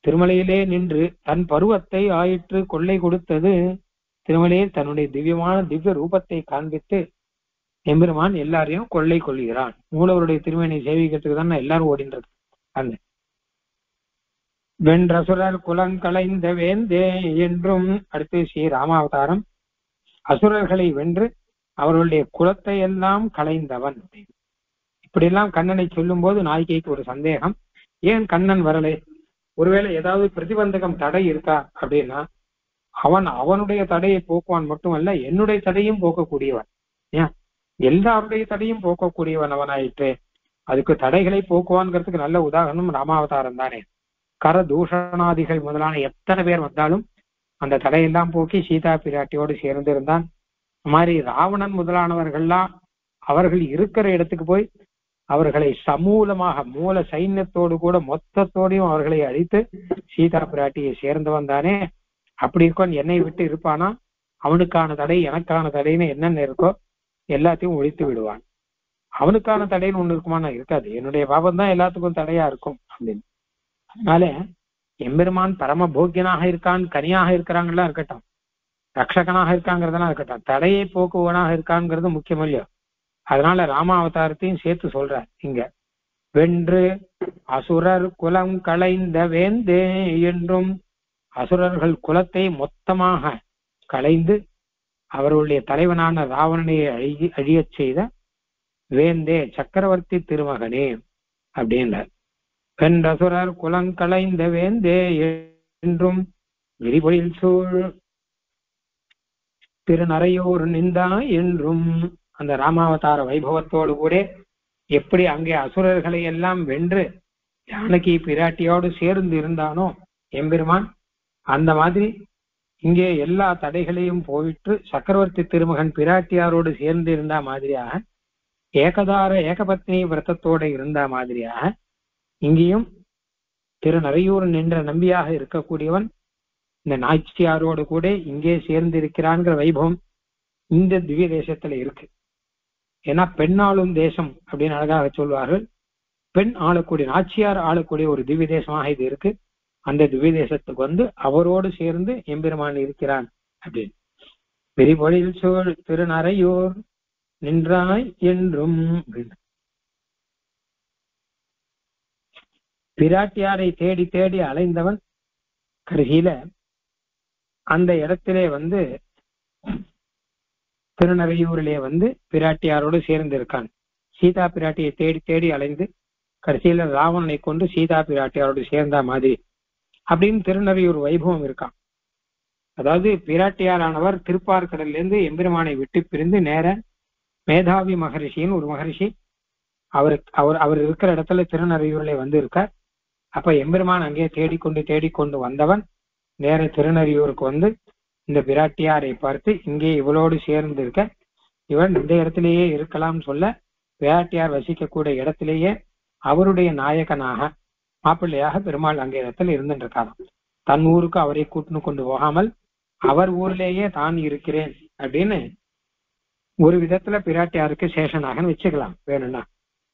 திருமலையிலே நின்று தன் பருவத்தை ஆயிற்று கொள்ளை கொடுத்தது. திருமலையில் தன்னுடைய திவ்ய ரூபத்தை காண்பித்து எம்பெருமான் எல்லாரையும் கொள்ளை கொள்கிறான். மூலவருடைய திருமணி சேவிக்கிறதுக்கு தான் எல்லாரும் ஓடின்றது. அந்த வென்றசுரர் குலங்களைந்த வேந்தே என்றும் அடுத்து ஸ்ரீ ராமாவதாரம் அசுரர்களை வென்று அவர்களுடைய குலத்தை எல்லாம் களைந்தவன். இப்படியெல்லாம் கண்ணனை சொல்லும் போது நாயகிக்கு ஒரு சந்தேகம், ஏன் கண்ணன் வரலை? ஒருவேளை ஏதாவது பிரதிபந்தகம் தடை இருக்கா அப்படின்னா அவனுடைய தடையை போக்குவான் மட்டுமல்ல, என்னுடைய தடையும் போக்கக்கூடியவன். ஏன் எல்லாருடைய தடையும் போக்கக்கூடியவன் அவனாயிற்று. அதுக்கு தடைகளை போக்குவான்ங்கிறதுக்கு நல்ல உதாரணம் ராமாவதாரம் தானே. கர தூஷணாதிகள் முதலான எத்தனை பேர் வந்தாலும் அந்த தடையெல்லாம் போக்கி சீதா பிராட்டியோடு சேர்ந்து இருந்தான். மாதிரி ராவணன் முதலானவர்கள்லாம் அவர்கள் இருக்கிற இடத்துக்கு போய் அவர்களை சமூலமாக மூல சைன்யத்தோடு கூட மொத்தத்தோடையும் அவர்களை அழித்து சீதா பிராட்டியை சேர்ந்து வந்தானே. அப்படி இருக்கோன் என்னை விட்டு இருப்பானா? அவனுக்கான தடை எனக்கான தடைன்னு என்னென்ன இருக்கோ எல்லாத்தையும் ஒழித்து விடுவான். அவனுக்கான தடைன்னு ஒண்ணு இருக்குமானா? இருக்காது. என்னுடைய பாபம் தான் எல்லாத்துக்கும் தடையா இருக்கும் அப்படின்னு. அதனால எம்பெருமான் பரம போக்கியனாக இருக்கான், கனியாக இருக்கிறாங்கலாம் இருக்கட்டும், ரக்ஷகனாக இருக்காங்கிறதெல்லாம் இருக்கட்டும், தடையை போக்குவனாக இருக்காங்கிறது முக்கியம் இல்லையோ. அதனால ராமாவதாரத்தையும் சேர்த்து சொல்றார் இங்க. வென்று அசுரர் குலம் களைந்த வேந்தே என்றும் அசுரர்கள் குலத்தை மொத்தமாக களைந்து அவர்களுடைய தலைவனான ராவணனை அழியச் செய்த வேந்தே சக்கரவர்த்தி திருமகனே அப்படின்றார். வென்றசுரர் குலங்களைந்த வேந்தே என்றும் விரிபொழில் சூழ் திருநறையூர் நின்றா என்றும் அந்த ராமாவதார வைபவத்தோடு கூட எப்படி அங்கே அசுரர்களை எல்லாம் வென்று ஜானகி பிராட்டியோடு சேர்ந்து இருந்தானோ எம்பெருமான், அந்த மாதிரி இங்கே எல்லா தடைகளையும் போயிட்டு சக்கரவர்த்தி திருமகன் பிராட்டியாரோடு சேர்ந்து இருந்த மாதிரியாக ஏகதார ஏகபத்னி விரதத்தோடு இருந்த மாதிரியாக இங்கேயும் திருநறையூர் நின்ற நம்பியாக இருக்கக்கூடியவன் இந்த நாச்சியாரோடு கூட இங்கே சேர்ந்து இருக்கிறான்கிற வைபவம் இந்த திவ்ய தேசத்துல இருக்கு. ஏன்னா பெண்ணாளும் தேசம் அப்படின்னு அழகாக சொல்வார்கள். பெண் ஆளக்கூடிய நாச்சியார் ஆளக்கூடிய ஒரு திவ்ய தேசமாக இது இருக்கு. அந்த திவ்ய தேசத்துக்கு வந்து அவரோடு சேர்ந்து எம்பெருமான் இருக்கிறான் அப்படின்னு. விரிபொழில் சூழ் திருநறையூர் நின்றாய் என்றும் பிராட்டியாரை தேடி தேடி அலைந்தவன் கடைசியில அந்த இடத்திலே வந்து திருநறையூரிலே வந்து பிராட்டியாரோடு சேர்ந்து இருக்கான். சீதா பிராட்டியை தேடி தேடி அலைந்து கடைசியில ராவணனை கொண்டு சீதா பிராட்டியாரோடு சேர்ந்த மாதிரி அப்படின்னு திருநறையூர் வைபவம் இருக்கான். அதாவது பிராட்டியாரானவர் திருப்பார்கடல்ல இருந்து எம்பெருமானை விட்டு பிரிந்து நேர மேதாவி மகரிஷின்னு ஒரு மகரிஷி அவர் இருக்கிற இடத்துல திருநறையூர்ல வந்து இருக்கார். அப்ப எம்பெருமான் அங்கே தேடிக்கொண்டு வந்தவன் நேர திருநறையூருக்கு வந்து இந்த பிராட்டியாரை பார்த்து இங்கே இவளோடு சேர்ந்து இருக்க, இவன் இந்த இடத்திலேயே இருக்கலாம் சொல்ல, பிராட்டியார் வசிக்கக்கூடிய இடத்திலேயே அவருடைய நாயகனாக மாப்பிள்ளையாக பெருமாள் அங்கே இடத்துல இருந்துட்டு இருக்காராம். தன் ஊருக்கு அவரை கூட்டின்னு கொண்டு போகாமல் அவர் ஊர்லேயே தான் இருக்கிறேன் அப்படின்னு ஒரு விதத்துல பிராட்டியாருக்கு சேஷனாகன்னு வச்சுக்கலாம் வேணும்னா.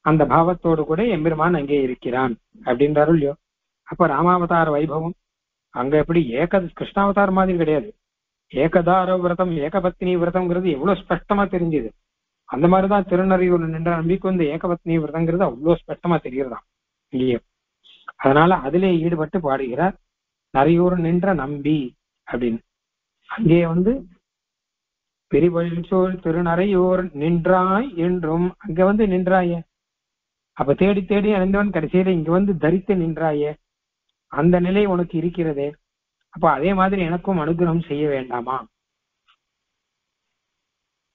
அந்த பாவத்தோடு கூட எம்பெருமான் அங்கே இருக்கிறான் அப்படின்றாரு இல்லையோ. அப்ப ராமாவதார வைபவம் அங்க எப்படி கிருஷ்ணாவதாரம் மாதிரி கிடையாது. ஏகதார விரதம் ஏகபத்னி விரதம்ங்கிறது எவ்வளவு ஸ்பஷ்டமா தெரிஞ்சுது. அந்த மாதிரிதான் திருநறையூர் நின்ற நம்பிக்கை வந்து ஏகபத்னி விரதங்கிறது அவ்வளவு ஸ்பஷ்டமா தெரியுறதான் இல்லையோ. அதனால அதிலே ஈடுபட்டு பாடுகிறார் நறையூர் நின்ற நம்பி அப்படின்னு. அங்கே வந்து பெரிவழிச்சோல் திருநறையூர் நின்றாய் என்றும் அங்க வந்து நின்றாயே. அப்ப தேடி தேடி அடைந்தவன் கடைசியில இங்க வந்து தரித்து நின்றாயே, அந்த நிலை உனக்கு இருக்கிறதே. அப்ப அதே மாதிரி எனக்கும் அனுகிரகம் செய்ய வேண்டாமா?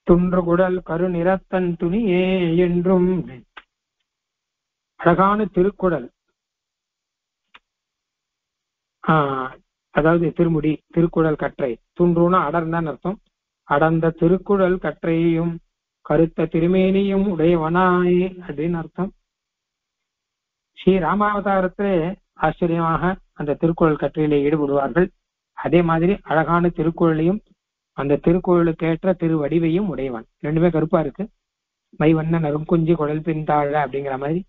துன்றுகுடல் கருநிறத்தன் துணியே என்றும் அழகான திருக்குடல், அதாவது திருமுடி, திருக்குடல் கற்றை, துன்றுனா அடர்ந்தான் அர்த்தம். அடர்ந்த திருக்குடல் கற்றையையும் கருத்த திருமேனியும் உடையவனாய் அப்படின்னு அர்த்தம். ஸ்ரீ ராமாவதாரத்திலே ஆச்சரியமாக அந்த திருக்குறள் கற்றையிலே ஈடுபடுவார்கள். அதே மாதிரி அழகான திருக்குறளையும் அந்த திருக்குறளுக்கு ஏற்ற திருவடிவையும் உடையவன். ரெண்டுமே கருப்பா இருக்கு. மைவண்ண நறுங்குஞ்சி குடல் பின்தாழ அப்படிங்கிற மாதிரி,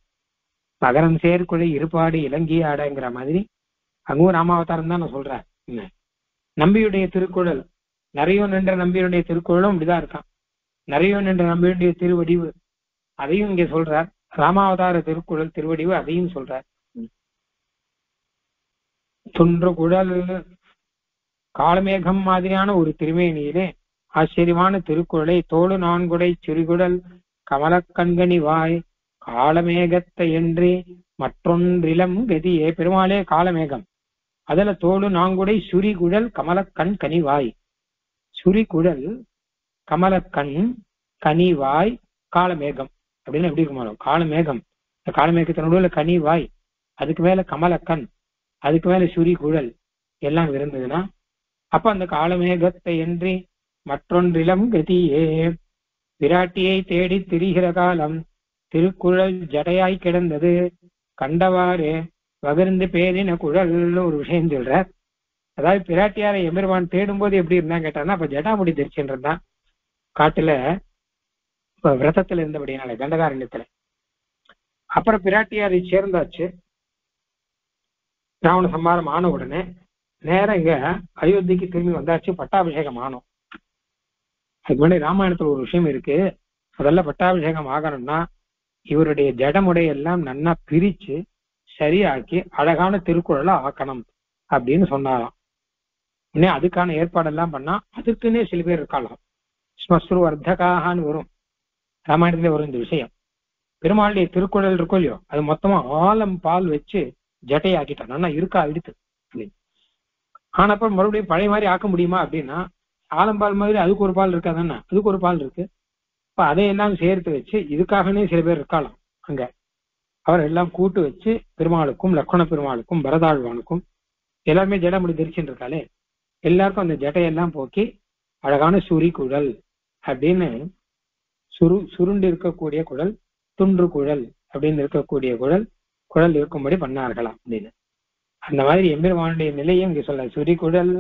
நகரம் சேர்க்குழை இருப்பாடு இலங்கிய ஆடங்கிற மாதிரி அங்கும் ராமாவதாரம் தான் நான் சொல்றேன். நம்பியுடைய திருக்குறள் நிறைய நின்ற நம்பியுடைய திருக்குறளும் இப்படிதான் இருக்கான். நிறைய நின்ற நம்பியுடைய திருவடிவு அதையும் இங்க சொல்றார். ராமாவதார திருக்குறள் திருவடிவு அதையும் சொல்றார். துன்று குழல் காலமேகம் மாதிரியான ஒரு திருமேனியிலே ஆச்சரியமான திருக்குறளை தோடு நான்குடை சிறுகுடல் கமலக்கண்கணி வாய் காலமேகத்தை என்று மற்றொன்றிலம் கதியே. பெருமாளே காலமேகம், அதுல தோடு நான்குடை சுரிகுழல் கமலக்கண் கனிவாய். சுரிகுழல் கமலக்கண் கனிவாய் காலமேகம் அப்படின்னு எப்படி இருக்குமா? காலமேகம், இந்த காலமேகத்தினுடைய கனிவாய், அதுக்கு மேல கமலக்கண், அதுக்கு மேல சுரிகுழல் எல்லாம் இருந்ததுன்னா அப்ப அந்த காலமேகத்தை என்று மற்றொன்றிலம் கதியே. விராட்டியை தேடி திரிகிற காலம் திருக்குழல் ஜடையாய் கிடந்தது கண்டவாறு வகிர்ந்து பேரின குழல்னு ஒரு விஷயம் சொல்ற. அதாவது பிராட்டியாரை எம்பெருமான் தேடும் போது எப்படி இருந்தா கேட்டான்னா அப்ப ஜடாமுடி தெரிச்சுட்டு இருந்தான் காட்டுல விரதத்துல இருந்தபடினால கண்டகாரண்யத்துல. அப்புறம் பிராட்டியாரை சேர்ந்தாச்சு. ராவண சம்மாரம் ஆன உடனே நேரம் இங்க அயோத்திக்கு திரும்பி வந்தாச்சு. பட்டாபிஷேகம் ஆனோம். அதுக்கு முன்னாடி ராமாயணத்துல ஒரு விஷயம் இருக்கு. அதெல்லாம் பட்டாபிஷேகம் ஆகணும்னா இவருடைய ஜடமுடையெல்லாம் நன்னா பிரிச்சு சரியாக்கி அழகான திருக்குறளை ஆக்கணும் அப்படின்னு சொன்னாராம். இன்னும் அதுக்கான ஏற்பாடெல்லாம் பண்ணா அதுக்குன்னே சில பேர் இருக்கலாம். ஸ்மஸ்ரு அர்த்தகான்னு வரும் ராமாயணத்துல வரும் இந்த விஷயம். பெருமாளுடைய திருக்குறள் இருக்கும் இல்லையோ, அது மொத்தமா ஆலம் பால் வச்சு ஜட்டையாக்கிட்டான். ஆனா இருக்கா எடுத்து அப்படின்னு. ஆனப்ப மறுபடியும் பழைய மாதிரி ஆக்க முடியுமா அப்படின்னா ஆலம்பால் மாதிரி அதுக்கு ஒரு பால் இருக்காதானே, அதுக்கு ஒரு பால் இருக்கு. இப்ப அதையெல்லாம் சேர்த்து வச்சு இதுக்காகனே சில பேர் இருக்கலாம் அங்க. அவர் எல்லாம் கூட்டு வச்சு பெருமாளுக்கும் லக்ஷ்மண பெருமாளுக்கும் பரதாழ்வானுக்கும் எல்லாருமே ஜடமுடி தெரிச்சுட்டு இருக்காளே, எல்லாருக்கும் அந்த ஜட்டையெல்லாம் போக்கி அழகான சுரி குழல் அப்படின்னு சுருண்டு இருக்கக்கூடிய குழல், துன்று குழல் அப்படின்னு இருக்கக்கூடிய குழல் இருக்கும்படி பண்ணார்களாம் அப்படின்னு. அந்த மாதிரி எம்பெருமானுடைய நிலையை இங்க சொல்ல. சுரி குழல்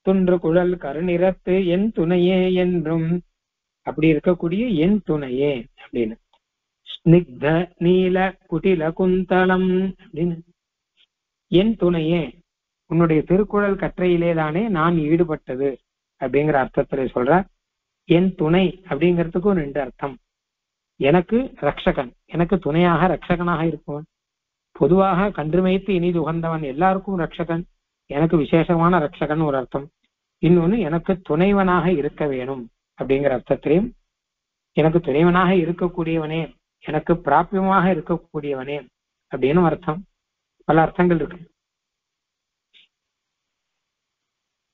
துன்று குழல் கருநிறத்து என் துணையே என்றும் அப்படி இருக்கக்கூடிய என் துணையே அப்படின்னு. ஸ்னிக்த நீல குட்டில குந்தலம் அப்படின்னு என் துணையே, உன்னுடைய திருக்குறள் கற்றையிலே தானே நான் ஈடுபட்டது அப்படிங்கிற அர்த்தத்துல சொல்ற. என் துணை அப்படிங்கிறதுக்கும் ரெண்டு அர்த்தம். எனக்கு ரக்ஷகன், எனக்கு துணையாக ரக்ஷகனாக இருப்பவன். பொதுவாக கன்றுமைத்து இனிது உகந்தவன் எல்லாருக்கும் ரக்ஷகன், எனக்கு விசேஷமான ரக்ஷகன் ஒரு அர்த்தம். இன்னொன்னு எனக்கு துணைவனாக இருக்க வேணும் அப்படிங்கிற அர்த்தத்திலையும், எனக்கு துணைவனாக இருக்கக்கூடியவனே, எனக்கு பிராபியமாக இருக்கக்கூடியவனே அப்படின்னு அர்த்தம். பல அர்த்தங்கள் இருக்கு.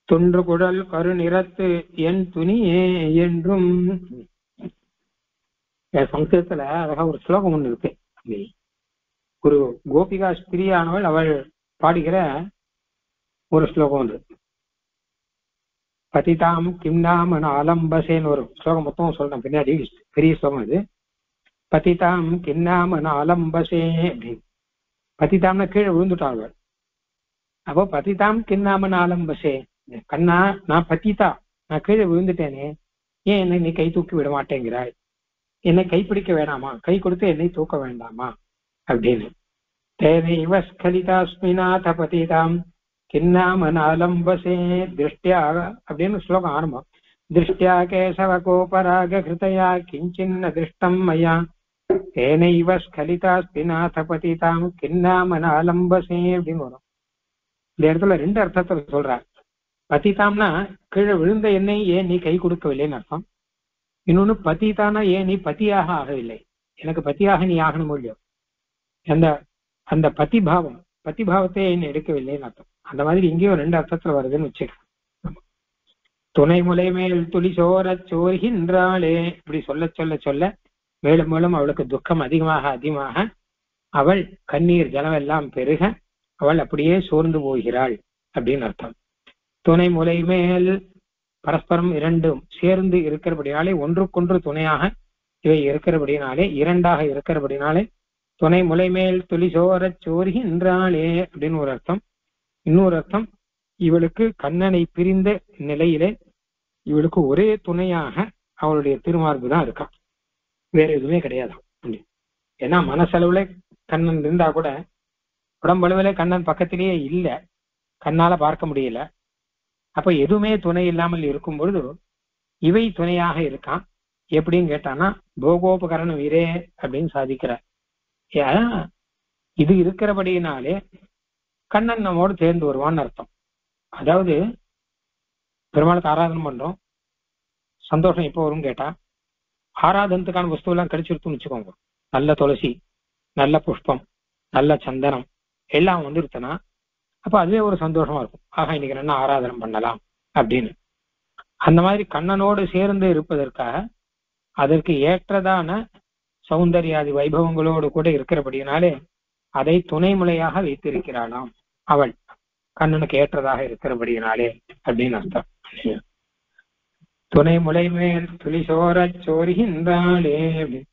தொன்று குழல் கரு நிறத்து என் துணியே என்றும் சம்ஸ்கிருதத்துல அழகா ஒரு ஸ்லோகம் ஒண்ணு இருக்கு. ஒரு கோபிகா ஸ்திரியானவள் அவள் பாடுகிற ஒரு ஸ்லோகம் உண்டு. பதிதாம் கிம்னாம ஆலம்பசேன்னு ஒரு ஸ்லோகம் மொத்தம் சொல்றேன் பின்னாடி, பெரிய ஸ்லோகம் இது. பதிதாம் கிம்னாம ஆலம்பசே அப்படின்னு. பதிதாம்னா கீழே விழுந்துட்டாள். அப்போ பதிதாம் கிண்ணாம ஆலம்பசே, கண்ணா நான் பதிதா, நான் கீழே விழுந்துட்டேனே, ஏன் என்னை நீ கை தூக்கி விட மாட்டேங்கிறாய், என்னை கைப்பிடிக்க வேணாமா, கை கொடுத்து என்னை தூக்க வேண்டாமா அப்படின்னு. தேனைவ ஸ்கலிதாஸ்மிநாத பதிதாம் கிண்ணாம ஆலம்பசே திருஷ்டியா அப்படின்னு ஸ்லோகம் ஆரம்பம். திருஷ்டியா கேசவ கோபராக கிருதயா கிஞ்சின்ன திருஷ்டம் மயா தேனைவ ஸ்கலிதாஸ்மிநாத பதிதாம் கிண்ணாம ஆலம்பசே அப்படின்னு வரும். இந்த இடத்துல ரெண்டு அர்த்தத்தை சொல்றார். பதிதாம்னா கீழே விழுந்த என்னை ஏன் நீ கை கொடுக்கவில்லைன்னு அர்த்தம். இன்னொன்னு பதிதானா ஏன் நீ பதியாக ஆகவில்லை, எனக்கு பதியாக நீ ஆகணும் இல்லையோ, அந்த அந்த பதிபாவத்தை ஏன் எடுக்கவில்லைன்னு அர்த்தம். அந்த மாதிரி இங்கேயும் ரெண்டு அர்த்தத்துல வருதுன்னு வச்சுக்க. துணை முலை மேல் துளி சோர சோர்கின்றாளே இப்படி சொல்ல சொல்ல சொல்ல மேலும் மேலும் அவளுக்கு துக்கம் அதிகமாக அவள் கண்ணீர் ஜலம் பெருக அவள் அப்படியே சோர்ந்து போகிறாள் அப்படின்னு அர்த்தம். துணை முலை மேல் பரஸ்பரம் இரண்டும் சேர்ந்து இருக்கிறபடினாலே, ஒன்றுக்கொன்று துணையாக இவை இருக்கிறபடினாலே, இரண்டாக இருக்கிறபடினாலே துணை முலை மேல் துளி சோர சோர்கின்றாளே அப்படின்னு ஒரு அர்த்தம். இன்னொரு அர்த்தம், இவளுக்கு கண்ணனை பிரிந்த நிலையிலே இவளுக்கு ஒரே துணையாக அவளுடைய திருமார்பு தான் இருக்கா, வேற எதுவுமே கிடையாதான். ஏன்னா மனசளவுல கண்ணன் இருந்தா கூட உடம்பளவுல கண்ணன் பக்கத்திலேயே இல்லை, கண்ணால பார்க்க முடியல. அப்ப எதுவுமே துணை இல்லாமல் இருக்கும் பொழுது இவை துணையாக இருக்கான். எப்படின்னு கேட்டானா போகோபகரணம் வீரே அப்படின்னு சாதிக்கிறார். இது இருக்கிறபடியினாலே கண்ணன் நம்மோடு சேர்ந்து வருவான்னு அர்த்தம். அதாவது பெருமாளுக்கு ஆராதனை பண்றோம், சந்தோஷம் எப்போ வரும்னு கேட்டா, ஆராதனத்துக்கான வஸ்து எல்லாம் கிடைச்சிருக்குன்னு வச்சுக்கோங்க. நல்ல துளசி, நல்ல புஷ்பம், நல்ல சந்தனம் எல்லாம் வந்துருச்சுன்னா அப்ப அதுவே ஒரு சந்தோஷமா இருக்கும். ஆக இன்னைக்கு என்ன ஆராதனை பண்ணலாம் அப்படின்னு. அந்த மாதிரி கண்ணனோடு சேர்ந்து இருப்பதற்காக அதற்கு ஏற்றதான சௌந்தர்யாதி வைபவங்களோடு கூட இருக்கிறபடினாலே அதை துணைமுலையாக வைத்திருக்கிறாளாம் அவள், கண்ணனுக்கு ஏற்றதாக இருக்கிறபடினாலே அப்படின்னு அர்த்தம். துணை முலை மேல் துளி சோர சோறுகின்றாளே அப்படின்னு.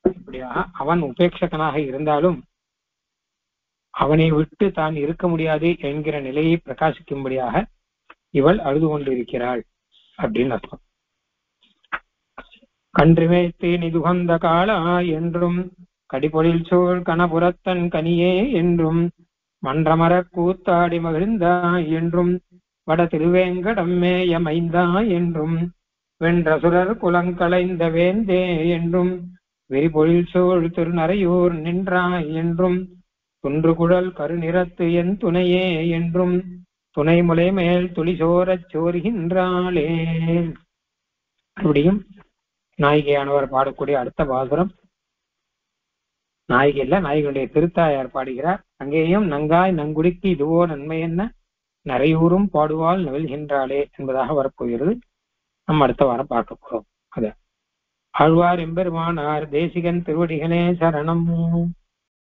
இப்படியாக அவன் உபேட்சகனாக இருந்தாலும் அவனை விட்டு தான் இருக்க முடியாது என்கிற நிலையை பிரகாசிக்கும்படியாக இவள் அழுது கொண்டிருக்கிறாள் அப்படின்னு அர்த்தம். கன்றுமேத்து நிதுகந்த காலா என்றும் கடிபொழில் சோழ் கணபுரத்தன் கனியே என்றும் மன்றமர கூத்தாடி மகிழ்ந்தா என்றும் வட திருவேங்கடம் மேய மைந்தா என்றும் வென்றசுரர் குலங்களைந்த வேந்தே என்றும் வெறிபொழில் சோழ் திருநறையூர் நின்றாய் என்றும் குன்று குழல் கருநிறத்து என் துணையே என்றும் துணை முலை மேல் துளி சோரச் சோறுகின்றாளே. அப்படியும் நாயகியானவர் பாடக்கூடிய அடுத்த பாசுரம், நாயகி இல்ல நாயகனுடைய திருத்தாயார் பாடுகிறார். அங்கேயும் நங்காய் நங்குடிக்கு இதுவோ நன்மை என்ன நிறையூரும் பாடுவாள் நவில்கின்றாளே என்பதாக வரப்போகிறது. நம்ம அடுத்த வாரம் பார்க்க போறோம். அத ஆழ்வார் எம்பெருமானார் தேசிகன் திருவடிகளே சரணம்.